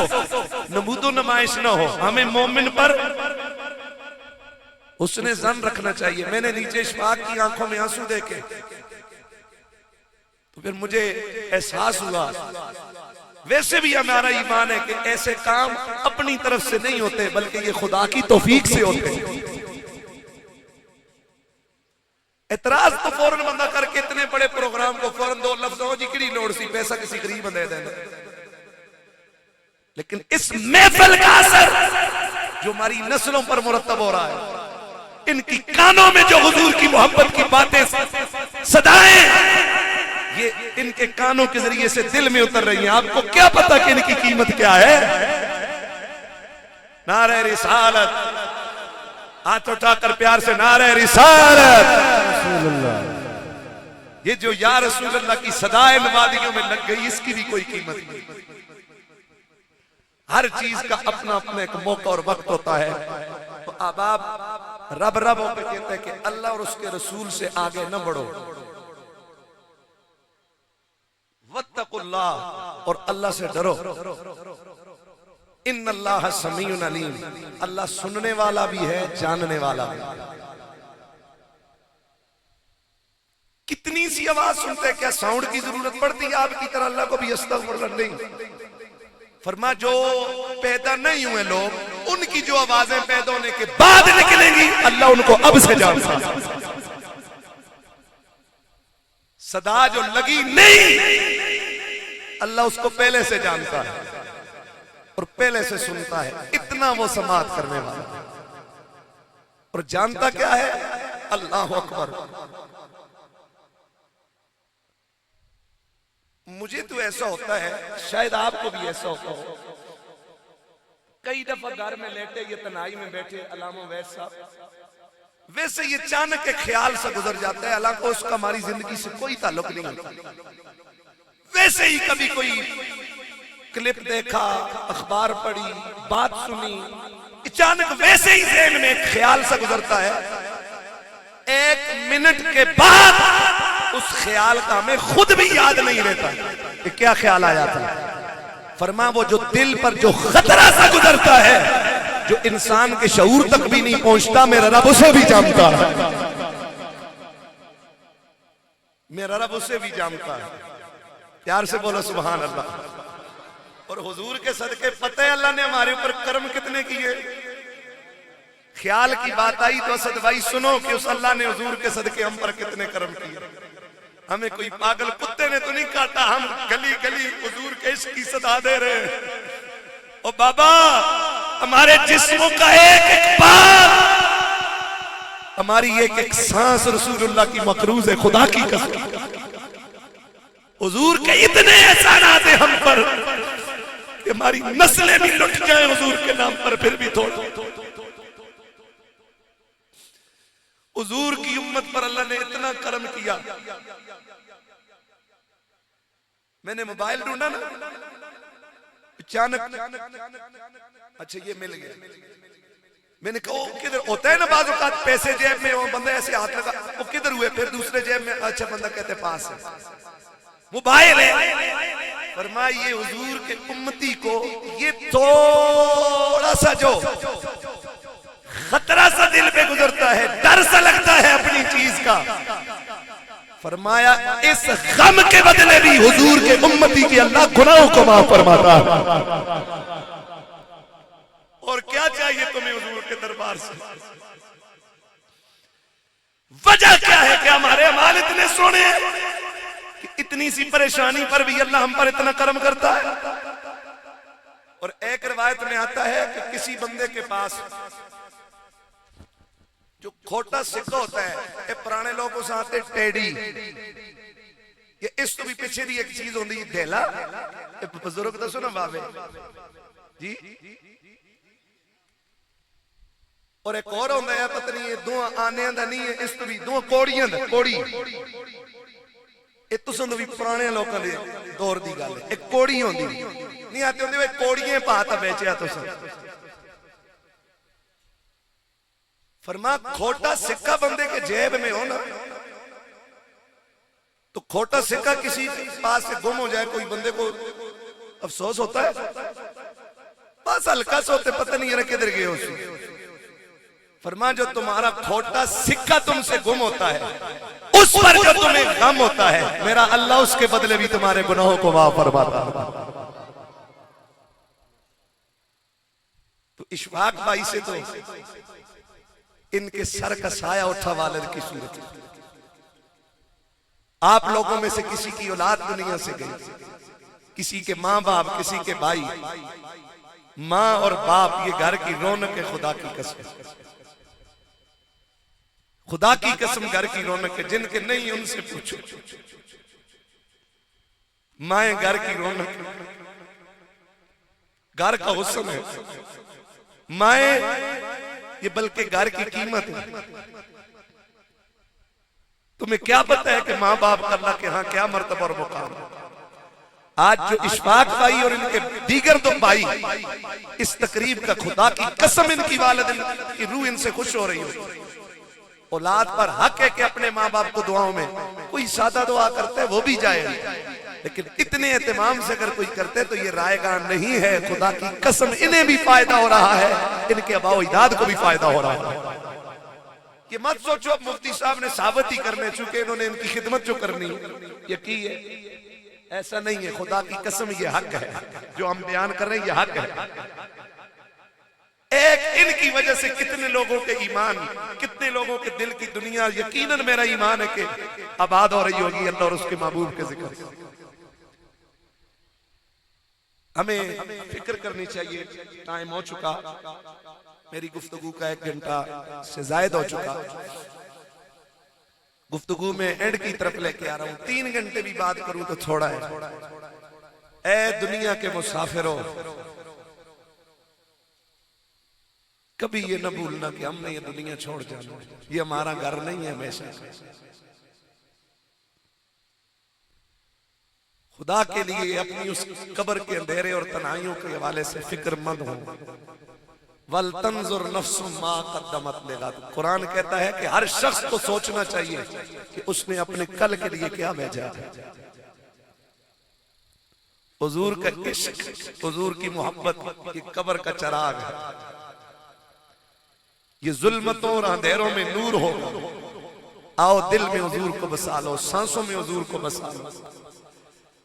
Speaker 1: नमूदो नुमाइश ना हो। हमें मोमिन पर उसने जन रखना चाहिए। मैंने नीचे इशफाक की आंखों में आंसू देखे तो फिर मुझे एहसास हुआ वैसे भी हमारा ईमान है कि ऐसे काम अपनी तरफ से नहीं होते बल्कि ये खुदा की तौफीक से होते हैं। एतराज तो फौरन बंदा करके इतने बड़े प्रोग्राम को फौरन दो लफ्जों जी की लोड़ सी पैसा किसी गरीब बंदे देना, लेकिन इस महफिल का असर जो हमारी नस्लों पर मुरतब हो रहा है, इनकी कानों में जो हुजूर की मोहब्बत की बातें सदाएं ये इनके कानों के जरिए से दिल में उतर रही हैं। आपको क्या पता कि इनकी कीमत क्या है? नारे रिसालत, हाथ उठाकर प्यार से नारे रिसालत। ये जो या रसूल अल्लाह की सदाएं वादियों में लग गई, इसकी भी कोई कीमत नहीं। हर चीज का अपना अपना एक मौका और वक्त होता है। तो अब आप रब रब होकर कहते हैं कि अल्लाह और उसके रसूल से आगे न बढ़ो, वत्तकुल्लाह, और अल्लाह से डरो। इन्नल्लाह समीउन अलीम, अल्लाह सुनने वाला भी है, जानने वाला भी। कितनी सी आवाज सुनते, क्या साउंड की जरूरत पड़ती है आपकी तरह अल्लाह को भी अस्तगफुरुल्लाह नहीं। फरमा जो पैदा नहीं हुए लोग, उनकी जो आवाजें पैदा होने के बाद निकलेंगी, अल्लाह उनको अब से जानता है। सदा जो लगी नहीं, अल्लाह उसको पहले से जानता है और पहले से सुनता है। इतना वो समाअत करने वाला है। और जानता क्या है? अल्लाह अकबर। मुझे तो ऐसा होता है, शायद आपको भी ऐसा होता हो, कई दफा घर में लेटे ये तनाई में बैठे अलामा वैस साहब, वैसे ये अचानक के ख्याल से गुजर जाता है, हालांकि उसका हमारी जिंदगी से कोई ताल्लुक नहीं होता। वैसे ही कभी कोई क्लिप देखा, अखबार पढ़ी, बात सुनी, अचानक वैसे ही ज़हन में ख्याल से गुजरता है। 1 मिनट के बाद उस ख्याल का हमें खुद भी याद नहीं रहता कि क्या ख्याल आया था। फरमा वो जो दिल पर जो खतरा सा गुजरता है, जो इंसान के शऊर तक भी नहीं पहुंचता, मेरा रब उसे भी जानता है। मेरा रब उसे भी जानता है। प्यार से बोलो सुभान अल्लाह। और हुजूर के सदके पता है अल्लाह ने हमारे ऊपर कर्म कितने किए। ख्याल की बात आई तो असद भाई सुनो कि उस अल्लाह ने हुजूर के सदके हम पर कितने कर्म किए। हमें कोई पागल कुत्ते ने तो नहीं काटा, हम गली गली हुजूर के इश्क की सदा दे रहे हैं। ओ बाबा, हमारे जिस्मों का एक एक बार, हमारी एक एक सांस रसूलुल्लाह की मकरूज है, खुदा की कसम। हुजूर के इतने एहसानात हैं हम पर कि हमारी नस्लें भी लुट जाए हुजूर के नाम पर, फिर भी थोड़ा। हुजूर की उम्मत पर अल्लाह ने इतना करम किया। मैंने मोबाइल ढूंढा ना, अचानक अच्छा ये मिल गया। मैंने कहा किधर होता है ना, बाज़ औक़ात पैसे जेब में, वो बंदा ऐसे हाथ लगा, वो किधर हुए, फिर दूसरे जेब में, अच्छा बंदा कहते पास है, मोबाइल है। फरमाया ये हुजूर के उम्मती को ये थोड़ा सा जो खतरा सा दिल पे गुजरता है, डर सा लगता है अपनी चीज का, फरमाया इस गम के बदले भी हुजूर के उम्मती के अल्लाह गुनाहों को माफ फरमाता है। और क्या चाहिए तुम्हें हुजूर के दरबार से? वजह क्या है कि हमारे अमाल इतने सोने हैं कि इतनी सी परेशानी पर भी अल्लाह हम पर इतना करम करता है। और एक रिवायत में आता है कि किसी बंदे के पास जो खोटा सिक्का होता है, ये पुराने लोगों से आते टेडी, ये इस तो भी पीछे दी एक चीज होती है धेला, बुजुर्ग दसो ना बाबे जी। और एक और होता है पता नहीं, ये दो आने का नहीं है, इस तो भी दो कौड़ियां दा, कौड़ी ये तुम भी पुराने लोगों के दौर की गल है, एक कौड़ी होती नहीं आते होंगे कोड़िए पाता बेचा तो सब। फरमा खोटा सिक्का बंदे के जेब में हो ना, तो खोटा सिक्का किसी पास से गुम हो जाए कोई बंदे को अफसोस होता है? बस हल्का सा होते पता नहीं किधर गए उससे। फरमा जो तुम्हारा खोटा सिक्का तुमसे गुम होता है, उस पर जो तुम्हें गम होता है, मेरा अल्लाह उसके बदले भी तुम्हारे गुनाहों को माफ फरमाता है। तो इशफाक भाई से तो इनके सर का साया उठा वाले की सूरत। आप लोगों में से किसी की औलाद दुनिया से गई, किसी के माँ बाप, किसी के भाई, माँ और बाप ये घर की रौनक है। खुदा की कसम, खुदा की कसम घर की रौनक है। जिनके नहीं उनसे पूछो। माए घर की रौनक, घर का हुस्न है। माए ये बल्कि घर की कीमत है। तुम्हें क्या पता है कि माँ बाप का अल्लाह के यहाँ क्या मर्तबा और मुकाम है? आज जो इशफाक भाई और इनके दीगर दो भाई इस तकरीब का, खुदा की कसम इनकी वालिद की रूह इनसे खुश हो रही हो। औलाद पर हक है कि अपने माँ बाप को दुआओं में कोई सादा दुआ करता है वो भी जाए, लेकिन इतने एहतमाम से अगर कोई करते तो ये रायगान नहीं है। खुदा की कसम इन्हें भी फायदा हो रहा है, इनके अबाओ इजाद को भी फायदा हो रहा है। ये मत सोचो अब मुफ्ती साहब ने साबित ही करने चुके, इन्होंने इनकी खिदमत जो करनी ये की है, ऐसा नहीं है। खुदा की कसम ये हक है जो हम बयान कर रहे हैं, ये हक है। एक इनकी वजह से कितने लोगों के ईमान, कितने लोगों के दिल की दुनिया यकीनन मेरा ईमान है कि आबाद हो रही होगी अल्लाह और उसके महबूब के जिक्र से। हमें फिक्र करनी चाहिए। टाइम हो चुका, मेरी गुफ्तगू का 1 घंटा से जायद हो चुका। गुफ्तगू में एंड की तरफ लेके आ रहा हूं। 3 घंटे भी बात करूं तो थोड़ा है। ए दुनिया के मुसाफिरों, कभी ये न भूलना कि हमने ये दुनिया छोड़ जाना, ये हमारा घर नहीं है हमेशा। खुदा के लिए अपनी उस कब्र के अंधेरे और तनाइयों के हवाले से फिक्रमंद हो। वल तंजुर नफ्सुम मा कद्दमत लिगद। कुरान कहता है कि हर शख्स को सोचना चाहिए कि उसने अपने कल के लिए क्या भेजा है। हुजूर का इश्क, हुजूर की मोहब्बत ये कब्र का चिराग है। ये जुल्मतों और अंधेरों में नूर हो। आओ दिल में हुजूर को बसा लो, सांसों में हुजूर को बसा लो।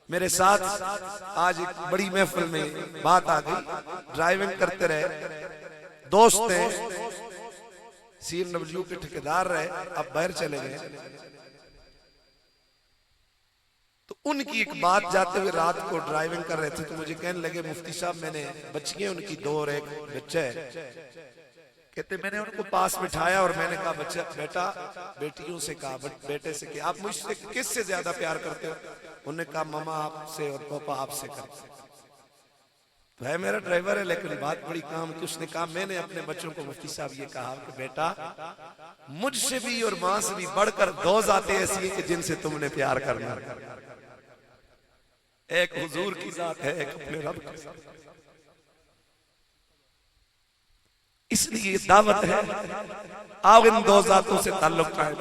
Speaker 1: मेरे साथ आज एक बड़ी महफिल में बात आ गई। ड्राइविंग करते रहे, दोस्त हैं, CNW के ठेकेदार रहे, अब बाहर चले गए। तो उनकी एक बात जाते हुए रात को ड्राइविंग कर रहे थे तो मुझे कहने लगे मुफ्ती साहब मैंने बच्चियां उनकी 2 और 1 बच्चा है। कहते मैंने उनको पास बिठाया और मैंने कहा बच्चा बेटा, बेटियों से कहा बेटे से कि आप मुझसे किससे ज्यादा प्यार करते हो? उन्होंने कहा मम्मा आपसे और पापा आपसे करते। तो है मेरा ड्राइवर है लेकिन बात बड़ी काम की। उसने कहा मैंने अपने बच्चों को मुफ्ती साहब ये कहा कि बेटा मुझसे भी और मां से भी बढ़कर 2 जातें ऐसी हैं कि जिनसे तुमने प्यार करना। एक हुजूर की जात है, एक अपने रब की जात। इसलिए दावत है आओ इन 2 जातों से ताल्लुक कायम।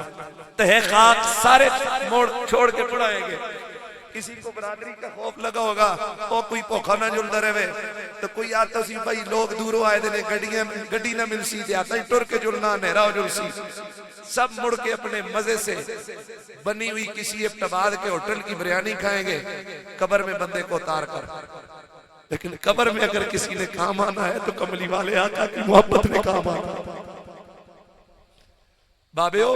Speaker 1: तहक़ीक़ात सारे मोड़ छोड़ के पढ़ाएंगे। किसी को बरादरी का खौफ लगा होगा, वो कोई भूखा ना जुलता रहे, तो कोई आता सी भाई लोग दूरों आए ने गड्डी ना मिल सी आता टुर के जुलना नेरा हो जुलसी। सब मुड़ के अपने मजे से बनी हुई किसी इब्तिदाद के होटल की बिरयानी खाएंगे, कब्र में बंदे को उतार कर। लेकिन कब्र में अगर किसी ने काम आना है तो कमली वाले आका की मोहब्बत में काम आना। बाबे हो,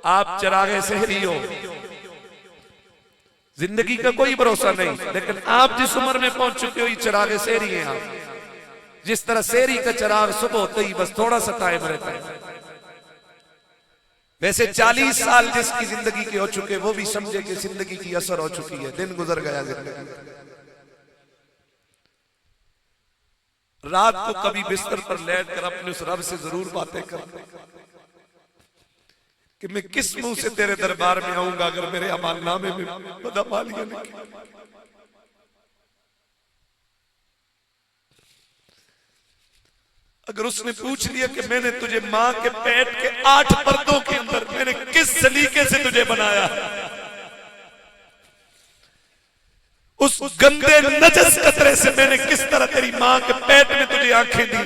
Speaker 1: आप चिरागे सहरी हो, जिंदगी का कोई भरोसा नहीं, लेकिन आप जिस उम्र में पहुंच चुके हो ये चिरागे सहरी हैं आप। जिस तरह सहरी का चिराग सुबह होते ही बस थोड़ा सा टाइम रहता है, वैसे 40 साल जिसकी जिंदगी के हो चुके वो भी समझे कि जिंदगी की असर हो चुकी है, दिन गुजर गया जिंदगी। रात को कभी बिस्तर पर लेट कर अपने उस रब से जरूर बातें कर कि मैं किस मुंह से तेरे दरबार में आऊंगा अगर मेरे अमालनामे में बदअमालियां लिखी। अगर उसने पूछ लिया कि मैंने तुझे मां के पेट के 8 पर्दों के अंदर मैंने किस सलीके से तुझे बनाया, उस गंदे नजस कतरे से मैंने किस तरह तेरी मां के पेट में तुझे आंखें दी,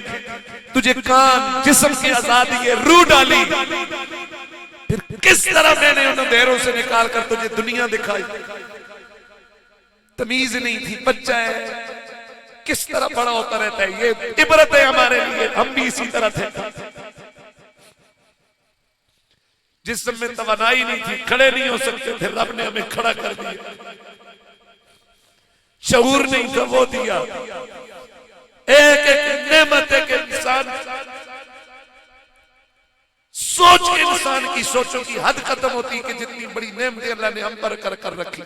Speaker 1: तुझे कान, जिस्म की आजादी है, रूह डाली, फिर किस तरह मैंने उन अंधेरों से निकाल कर तुझे दुनिया दिखाई। तमीज नहीं थी, बच्चा है, किस तरह बड़ा होता रहता है। ये इबरत है हमारे लिए, हम भी इसी तरह थे। जिस्म में तवानाई नहीं थी, खड़े नहीं हो सकते थे, रब ने हमें खड़ा कर दिया। शऊर नहीं था, वो दिया। एक एक नेमत है कि इंसान सोच के इंसान की सोचों की हद खत्म होती कि जितनी बड़ी नेमतें अल्लाह ने हम पर कर कर रखी,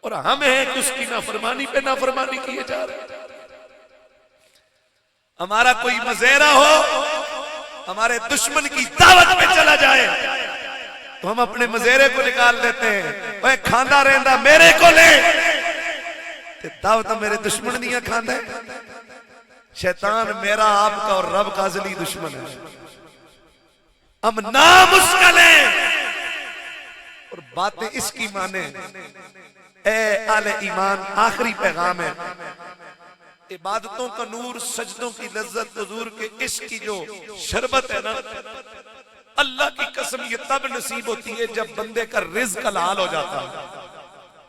Speaker 1: और हम हैं कि उसकी नाफरमानी पे नाफरमानी किए जा रहे। हमारा कोई मजेरा हो, हमारे दुश्मन की दावत में चला जाए तो हम अपने मजेरे को निकाल देते हैं। वह खांदा रहंदा मेरे को ले, दावत मेरे दुश्मन नहीं खांदा है। शैतान मेरा, आपका और रब का अज़ली दुश्मन है। हम नाम उसका लें और बातें इसकी माने। ए आले ईमान, आखिरी पैगाम है, इबादतों का नूर, सजदों की लज्जत, हुजूर के इश्क की जो शरबत है ना, अल्लाह की कसम ये तब नसीब होती है जब बंदे का रिज़्क हलाल हो जाता है।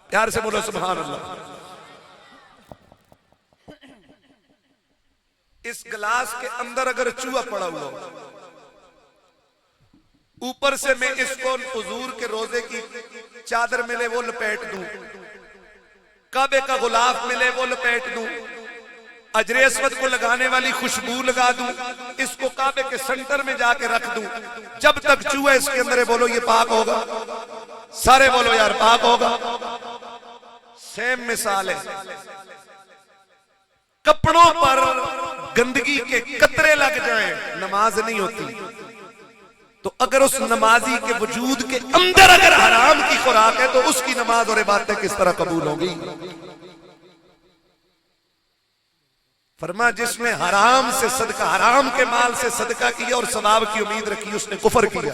Speaker 1: प्यार से बोलो सुभान अल्लाह। इस गिलास के अंदर अगर चूहा पड़ा हुआ, ऊपर से मैं इसको हुजूर के रोजे की चादर मिले वो लपेट दूं, काबे का गुलाफ मिले वो लपेट दूं, अजरे अस्वद को लगाने वाली खुशबू लगा दूं, इसको काबे के सेंटर में जाके रख दूं, जब तक चूहा इसके अंदर है, बोलो ये पाक होगा? सारे बोलो यार पाक होगा। सेम मिसाल है, कपड़ों पर गंदगी के कतरे लग जाएं, नमाज नहीं होती। तो अगर उस नमाजी के वजूद के अंदर अगर हराम की खुराक है तो उसकी नमाज और इबादतें किस तरह कबूल होगी? फरमा जिसने हराम से सदका, हराम के माल से सदका किया और सवाब की उम्मीद रखी, उसने कुफर किया।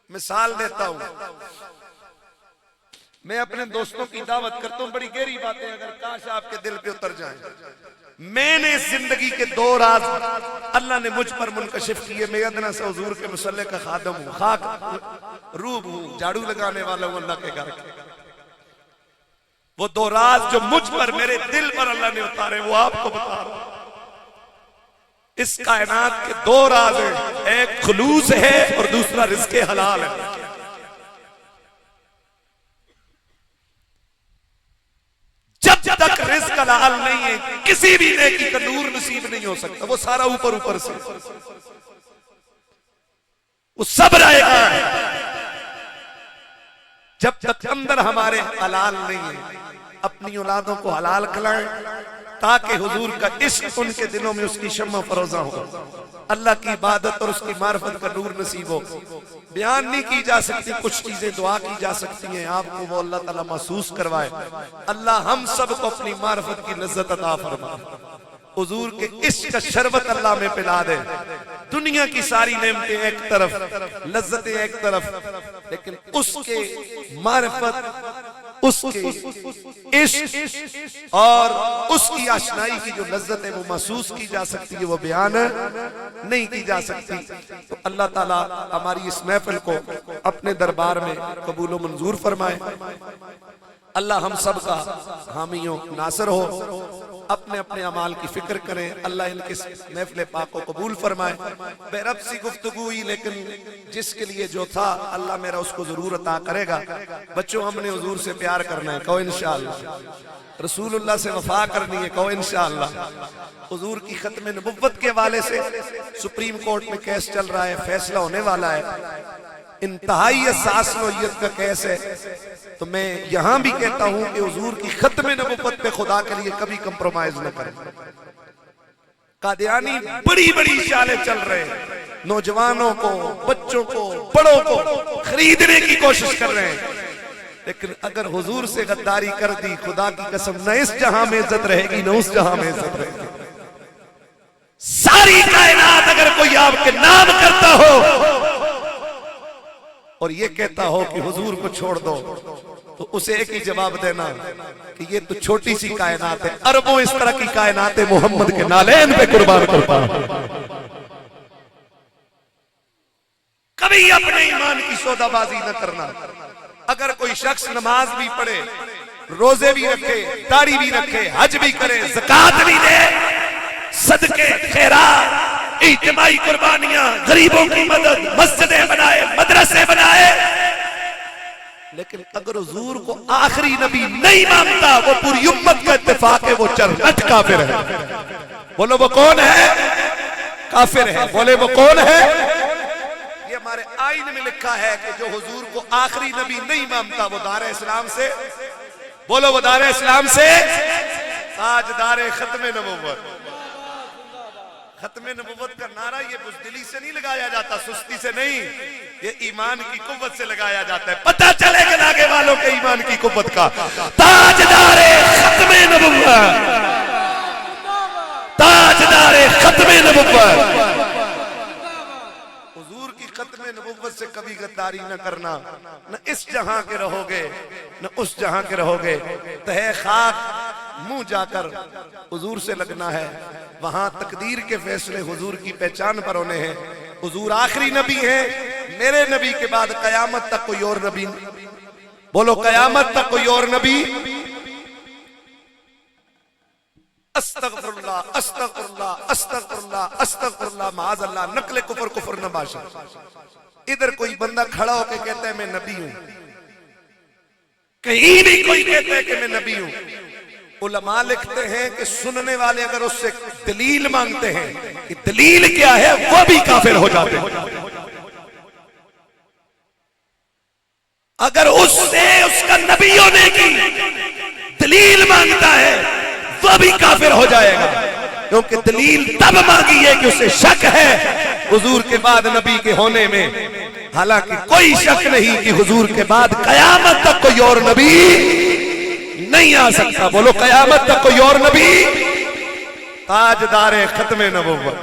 Speaker 1: मिसाल देता हूं, मैं अपने दोस्तों की दावत करता हूं, बड़ी गहरी बातें अगर काश आपके दिल पे उतर जाएं। मैंने जिंदगी के 2 राज अल्लाह ने मुझ पर मुनकशिफ किए। मैं अदना से हुजूर के मुसल्ले का खादम हूं, खाक रूब हूं, झाड़ू लगाने वाला हूं अल्लाह के घर के। वो 2 राज जो मुझ पर, मेरे दिल पर अल्लाह ने उतारे, वो आपको बता रहा हूं। इस कायनात के 2 राज हैं, एक खुलूस है और दूसरा रिज़्क़े हलाल है। जब तक रिज़्क़ हलाल नहीं है, किसी भी नेकी का नूर नसीब नहीं हो सकता। वो सारा ऊपर ऊपर से, वो सब रहेगा जब तक अंदर हमारे हलाल नहीं है। अपनी औलादों को हलाल खिलाएं ताकि हुजूर का इश्क उनके दिलों में उसकी शम्मा फरोजा हो, अल्लाह की इबादत और उसकी मार्फत का नूर नसीब हो। बयान नहीं की जा सकती कुछ चीजें, दुआ की जा सकती हैं, आपको वो अल्लाह ताला महसूस करवाए। अल्लाह हम सब को अपनी मार्फत की लज्जत अता फरमाए, हुजूर के इश्क का शरबत अल्लाह में पिला दे। दुनिया की सारी नेमतें एक तरफ, लज्जतें एक तरफ, लेकिन उसके मार्फत, उसके इश्क और उसकी आशनाई की जो लज्जत है वो महसूस की जा सकती है, वो बयान नहीं की जा सकती। तो अल्लाह ताला हमारी इस महफिल को अपने दरबार में कबूल व मंजूर फरमाए। अल्लाह हम सब का हामी हो, नासर हो। अपने अपने अमाल की फिक्र करें, अल्लाह इनके महफिल पाक को कबूल फरमाए। बेरब सी गुफ्तगू हुई, लेकिन जिसके लिए जो था अल्लाह मेरा उसको जरूर अता करेगा। बच्चों हमने हुजूर से प्यार करना है, कहो इंशाअल्लाह। रसूलुल्लाह से वफा करनी है, कहो इंशाअल्लाह। हुजूर की खत्म नबुव्वत के हवाले से सुप्रीम कोर्ट में केस चल रहा है, फैसला होने वाला है। इंतहाई हसास नौइयत का केस है। तो मैं यहां भी कहता हूं कि हुजूर की खत्म नबुव्वत पे खुदा के लिए कभी कंप्रोमाइज न करें। कादियानी बड़ी बड़ी चालें चल रहे हैं, नौजवानों को, बच्चों को, बड़ों को खरीदने की कोशिश कर रहे हैं। लेकिन अगर हुजूर से गद्दारी कर दी, खुदा की कसम न इस जहां में इज्जत रहेगी न उस जहां में इज्जत रहेगी। सारी कायनात अगर कोई आपके नाम करता हो और ये कहता हो कि हुजूर को छोड़ दो, तो उसे एक ही जवाब देना कि ये तो छोटी सी कायनात है, अरबों इस तरह की कायनात है, मोहम्मद के नालेन पे कुर्बान करता हूं। कभी अपने ईमान की सौदाबाजी न करना। अगर कोई शख्स नमाज भी पढ़े, रोजे भी रखे, दाढ़ी भी रखे, हज भी करे, ज़कात भी दे, सदके खैरात, इज्तिमाई कुर्बानियां, गरीबों की मदद, मस्जिदें बनाए, मदरसे बनाए, लेकिन अगर हुजूर को आखिरी नबी नहीं मानता, वो पूरी उम्मत का इत्तेफाक है, वो चरमट काफिर है। बोलो वो कौन है? काफिर है। बोले वो कौन है? ये हमारे आईन में लिखा है कि जो हुजूर को आखिरी नबी नहीं मानता वो दारे इस्लाम से, बोलो वो दारे इस्लाम से ताजदारे खत्मे नबुव्वत। खत्मे नबुव्वत का नारा ये बुज़दिली से नहीं लगाया जाता, सुस्ती से नहीं, ये ईमान की कुव्वत से लगाया जाता है। पता चलेगा आगे वालों के ईमान की कुव्वत का। ताजदारे खत्मे नबुव्वत, ताजदारे खत्मे नबुव्वत। हुजूर की खत्मे नबुव्वत से कभी गद्दारी न करना। न इस जहां के रहोगे न उस जहां के रहोगे। तहे खाक मुंह जाकर हुजूर से लगना है। वहां तकदीर के फैसले हुजूर की पहचान पर होने हैं। हुजूर आखिरी नबी है। मेरे नबी के बाद कयामत तक कोई और नबी, बोलो कयामत तक कोई और नबी। अस्तगफिरुल्लाह अस्तगफिरुल्लाह अस्तगफिरुल्लाह अस्तगफिरुल्लाह माअज़ल्लाह। नकले कुफर कुफर न बाशा। इधर कोई बंदा खड़ा होकर कहता है मैं नबी हूं, कहीं भी कोई कहता है कि मैं नबी हूं, उलमा लिखते हैं कि सुनने वाले अगर उससे दलील मांगते हैं कि दलील क्या है, वो भी काफिर हो जाते हैं। अगर उससे उसका नबी होने की दलील मांगता है वो भी काफिर हो जाएगा, क्योंकि दलील तब मांगी है कि उसे शक है हुजूर के बाद नबी के होने में। हालांकि कोई शक नहीं कि हुजूर के बाद कयामत तक कोई और नबी नहीं आ सकता। बोलो कयामत तक कोई और नबी। ताजदारे खत्मे नबुव्वत।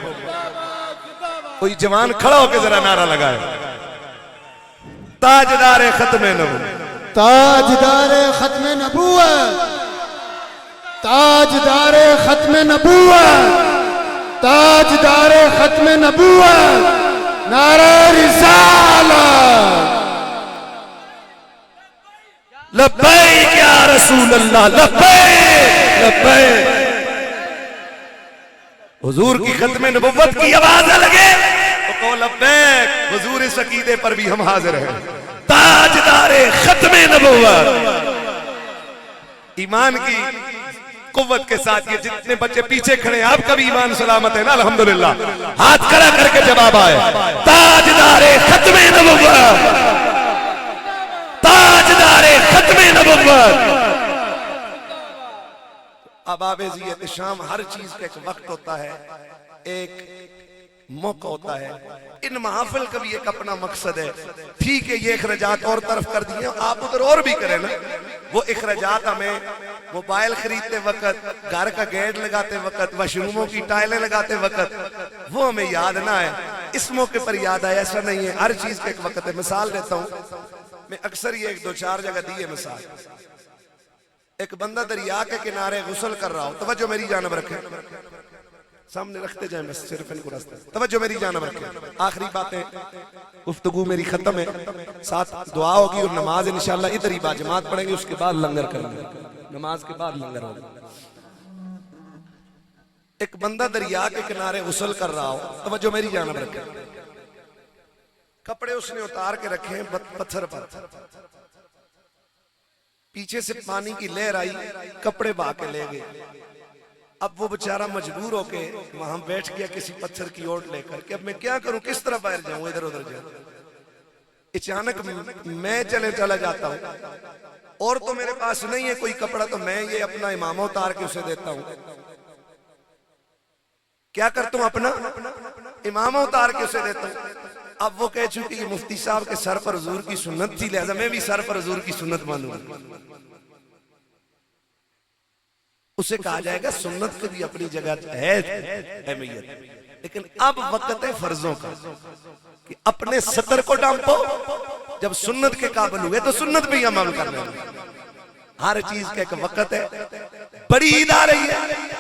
Speaker 1: कोई जवान खड़ा होकर जरा नारा लगाए, ताजदारे खत्मे नबुव्वत,
Speaker 2: ताजदारे खत्मे नबुव्वत, ताजदारे खत्मे नबुव्वत, ताजदारे खत्मे नबुव्वत। नारे रिसालत।
Speaker 1: लब्बैक या रसूल अल्लाह, लब्बैक लब्बैक। हुजूर की खत्मे नबुव्वत की आवाज लगे तो कहो लब्बैक। हुजूर इस अकीदे पर भी हम हाजिर हैं। ताजदारे खत्मे नबुव्वत। ईमान की कुव्वत के साथ ये जितने बच्चे पीछे खड़े हैं, आपका भी ईमान सलामत है ना? अल्हम्दुलिल्लाह। हाथ खड़ा करके जवाब आए। ताजदारे खत्मे नबुव्वत, ताजदारे खत्मे नबुव्वत। अब आबेज़ी एहतिशाम, हर चीज का एक वक्त होता है, एक मौका होता है। इन महफिल का भी एक अपना मकसद है। ठीक है, ये इखराजात और तरफ कर दिए, आप उधर और भी करें ना। वो इखराजात हमें मोबाइल खरीदते वक्त, घर का गेट लगाते वक्त, वॉशरूमों की टाइलें लगाते वक्त वो हमें याद ना आए, इस मौके पर याद आए, ऐसा नहीं है। हर चीज का एक वक्त है। मिसाल देता हूं मैं, अक्सर ये एक दो चार जगह दी है मिसाल। एक बंदा दरिया के किनारे गुस्ल कर रहा हो, तवज्जो मेरी जानब रखे, सामने रखते जाए, मैं सिर्फ इनको रास्ते, तवज्जो मेरी जानब रखे। आखिरी बातें, गुफ्तगू मेरी खत्म है, साथ दुआ होगी और नमाज इंशाल्लाह इधर ही बाजमात पढ़ेंगे, उसके बाद लंगर करेंगे, नमाज के बाद लंगर होगा। एक बंदा दरिया के किनारे गुस्ल कर रहा हो, तवज्जो मेरी जानब रखे, कपड़े उसने उतार के रखे पत्थर पर, पीछे से पानी की लहर आई, कपड़े बहा के ले गए। अब वो बेचारा मजबूर होके वहां बैठ गया किसी पत्थर की ओट लेकर कि अब मैं क्या करूं, किस तरह बाहर जाऊं, इधर उधर जाऊं। अचानक मैं चला जाता हूं और तो मेरे पास नहीं है कोई कपड़ा, तो मैं ये अपना इमामा उतार के उसे देता हूं। क्या करता हूं, अपना इमामा उतार के उसे देता हूं। अब वो कह चुकी कि मुफ्ती साहब के सर पर हुजूर की सुन्नत थी, लिहाजा मैं भी सर पर हुजूर की सुन्नत मानूंगा। उसे कहा जाएगा सुन्नत की भी अपनी जगह है अहमियत, लेकिन अब वक्त है फर्जों का कि अपने सतर को डांपो, जब सुन्नत के काबिल हुए तो सुन्नत पे ही अमल करना है। हर चीज का एक वक्त है। बड़ी ईद आ रही है,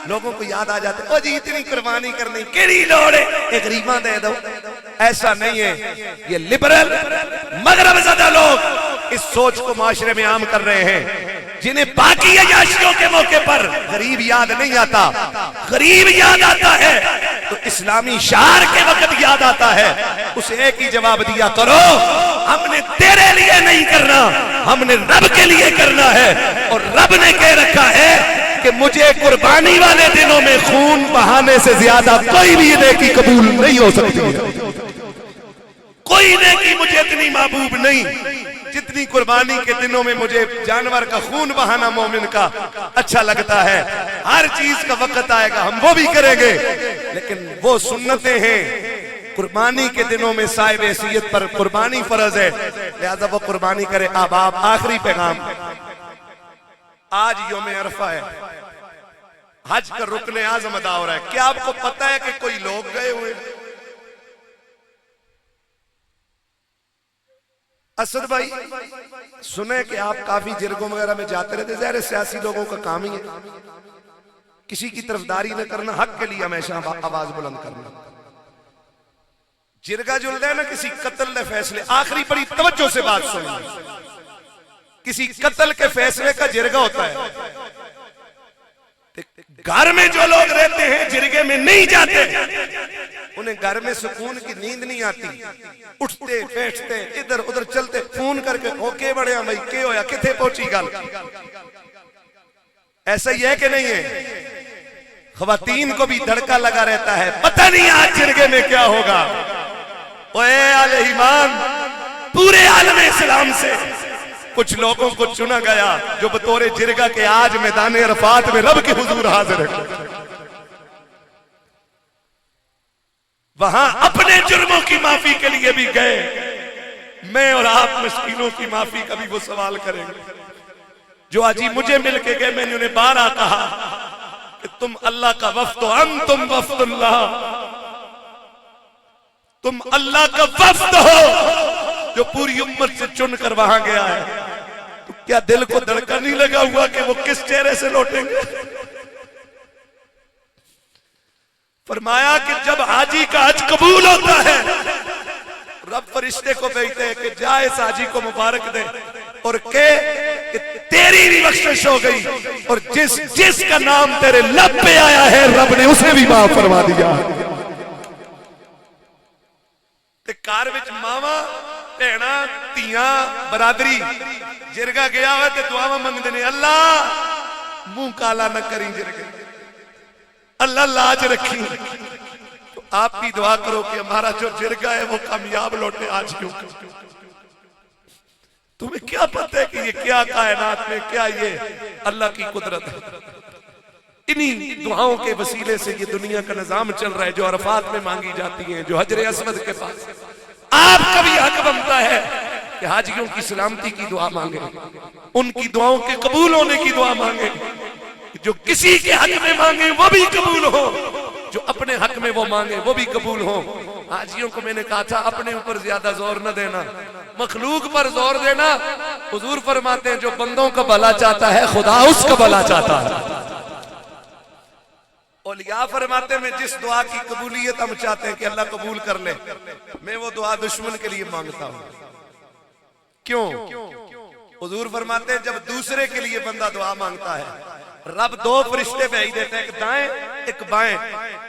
Speaker 1: लोगों को याद आ जाते ओ जी इतनी कुर्बानी करनी केड़ी लोड़ है, एक गरीबा दे दो। ऐसा नहीं है, ये लिबरल मगरब ज़दा लोग इस सोच को माशरे में आम कर रहे हैं, जिन्हें बाकी अयाशियों के मौके पर गरीब याद नहीं आता, गरीब याद आता है तो इस्लामी शार के वक्त याद आता है। उसे एक ही जवाब दिया करो, हमने तेरे लिए नहीं करना, हमने रब के लिए करना है। और रब ने कह रखा है कि मुझे कुर्बानी वाले दिनों में खून बहाने से ज्यादा कोई भी नेकी कबूल नहीं हो सकती है। कोई नेकी मुझे इतनी महबूब नहीं जितनी कुर्बानी के दिनों में मुझे जानवर का खून बहाना मोमिन का अच्छा लगता है। हर चीज का वक्त आएगा, हम वो भी करेंगे, लेकिन वो सुन्नतें हैं। कुर्बानी के दिनों में साहिब हैसियत पर कुर्बानी फर्ज है, लिहाजा वो कुर्बानी करे। अब आप आखिरी पैगाम, आज यौम अरफा है, हज का रुकने आज़म अदा हो रहा है। क्या आपको पता है कि कोई लोग गए हुए? असद भाई सुने कि आप काफी जिरगों वगैरह में जाते रहते, ज़ाहिर सियासी लोगों का काम ही है किसी की तरफदारी न करना, हक के लिए हमेशा आवाज बुलंद करना। जिरगा जुलता है ना किसी कत्ल के फैसले, आखिरी बड़ी तवज्जो से बात सुनिए, किसी कत्ल के फैसले का जिरगा होता है। घर में जो लोग रहते हैं जिरगे में नहीं जाते, उन्हें घर में सुकून की नींद नहीं आती, उठते बैठते इधर उधर चलते, फोन करके ओके बड़े भाई के होया किथे पहुंची गल। ऐसा ही है कि नहीं है? ख्वातीन को भी धड़का लगा रहता है, पता नहीं आज जिरगे में क्या होगा। ओए आले ईमान, पूरे आलम इस्लाम से कुछ लोगों को चुना गया जो बतौरे जिरगा के आज मैदान अरफात में रब के हुजूर हाजिर है। वहां अपने जुर्मों की माफी के लिए भी गए। मैं और आप मिस्कीनों की माफी का भी वो सवाल करेंगे। जो अजी मुझे मिल के गए, मैंने उन्हें बारहा कहा कि तुम अल्लाह का वफ्द हो, तुम वफ्दुल्लाह, तुम अल्लाह का वफ्द हो जो पूरी उम्मत से चुनकर वहां गया है। तो क्या दिल को धड़का नहीं लगा हुआ कि वो किस चेहरे से लौटेंगे? फरमाया कि जब हाजी का हज कबूल होता है, रब फरिश्ते को भेजते हैं कि जा इस हाजी को मुबारक दे और के तेरी भी बख्शिश हो गई, और जिसका नाम तेरे लब पे आया है रब ने उसे भी माफ फरमा दिया। कार विच मावा भैणा धियां बरादरी जिरगा गया हुआ ते दुआवां मंगदे ने, अल्लाह मुंह काला न करी जिरगे, अल्लाह लाज रखी। तो आप भी दुआ करो कि हमारा जो जिरगा है वो कामयाब लौटे आज क्यों। तुम्हें क्या पता है कि ये क्या कायनात में क्या ये अल्लाह की कुदरत है। इन्हीं दुआओं के वसीले से ये दुनिया का निजाम चल रहा है जो अरफात में मांगी जाती हैं, जो हजरे अस्वद के पास। आपका भी हक बनता है कि हाजियों की सलामती की दुआ मांगे, उनकी दुआओं के कबूल होने की दुआ मांगे। जो किसी के हक में मांगे वो भी कबूल हो, जो अपने हक में वो मांगे वो भी कबूल हो। हाजियों को मैंने कहा था अपने ऊपर ज्यादा जोर न देना, मखलूक पर जोर देना। हुजूर फरमाते हैं जो बंदों का भला चाहता है खुदा उसका भला चाहता है। औलिया फरमाते मैं जिस दुआ की कबूलियत हम चाहते हैं कि अल्लाह कबूल कर ले, मैं वो दुआ दुश्मन के लिए मांगता हूं। क्यों? हुजूर फरमाते हैं जब दूसरे के लिए बंदा दुआ मांगता है, रब दो फरिश्ते भेज देते हैं, एक दाएं एक बाएं,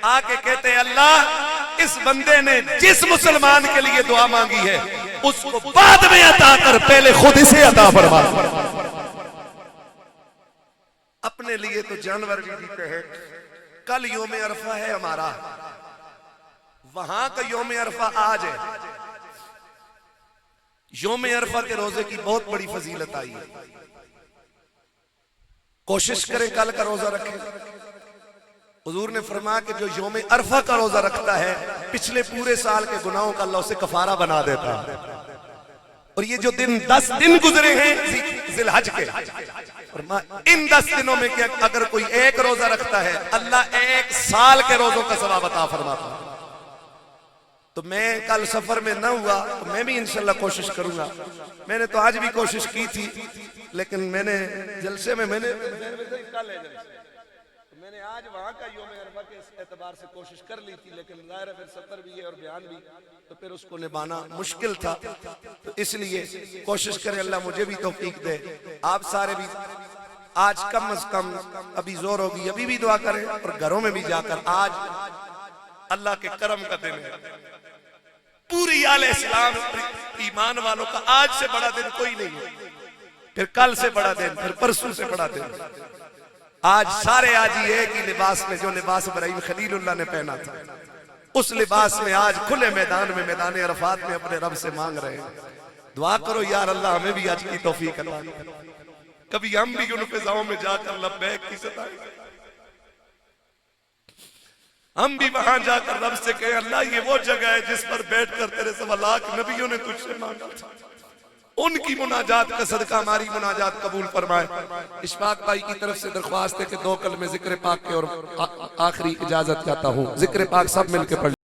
Speaker 1: आके कहते हैं अल्लाह इस बंदे ने जिस मुसलमान के लिए दुआ मांगी है उसको बाद में अता कर, पहले खुद इसे अता फरमा। अपने लिए तो जानवर भी जीते हैं। कल योम अरफा है हमारा, वहां का योम अरफा आज है। योम अरफा के रोजे की बहुत बड़ी फजीलत आई है। कोशिश करें कल का रोजा रखें। हुजूर ने फरमाया कि जो योम अरफा का रोजा रखता है पिछले पूरे साल के गुनाहों का अल्लाह उसे कफारा बना देता है। और ये जो दिन 10 दिन गुजरे हैं जिलहज के, फरमा इन 10 दिनों में कि अगर कोई एक रोजा रखता है अल्लाह 1 साल के रोजों का सवाब अता फरमाता है। तो मैं कल सफर में ना हुआ तो मैं भी इंशाल्लाह कोशिश करूंगा। मैंने तो आज भी कोशिश की थी, लेकिन मैंने जलसे में मैंने आज वहां का यौम अरफा के एतबार से कोशिश कर ली थी, लेकिन जाहिर है फिर सफर भी है और बयान भी, तो फिर उसको निभाना मुश्किल था। तो इसलिए कोशिश करें अल्लाह मुझे भी तौफीक दे, आप सारे भी आज कम से कम अभी जोर होगी अभी भी दुआ करें और घरों में भी जाकर आज अल्लाह के करम का दिन है। पूरी आले इस्लाम ईमान वालों का आज से बड़ा दिन कोई नहीं है, फिर कल से बड़ा दिन, फिर परसों से बड़ा दिन। आज सारे आज ही एक ही लिबास में, जो लिबास इब्राहिम खलीलुल्लाह ने पहना था, उस लिबास में आज खुले मैदान में, मैदान अरफात में अपने रब से मांग रहे हैं। दुआ करो यार अल्लाह हमें भी आज की तौफीक अता करे, कभी हम भी उन फिजाओं में जाकर लब्बैक की सदा, हम भी वहां जाकर रब से कहें अल्लाह ये वो जगह है जिस पर बैठकर तेरे 1.25 लाख नबियों ने तुझसे मांगा था, उनकी मुनाजात का सदका हमारी मुनाजात कबूल फरमाए। इशफाक भाई की तरफ से दरख्वास्त है कि 2 कलमे जिक्र पाक के और आखिरी इजाजत चाहता हूँ। जिक्र पाक सब मिलकर पढ़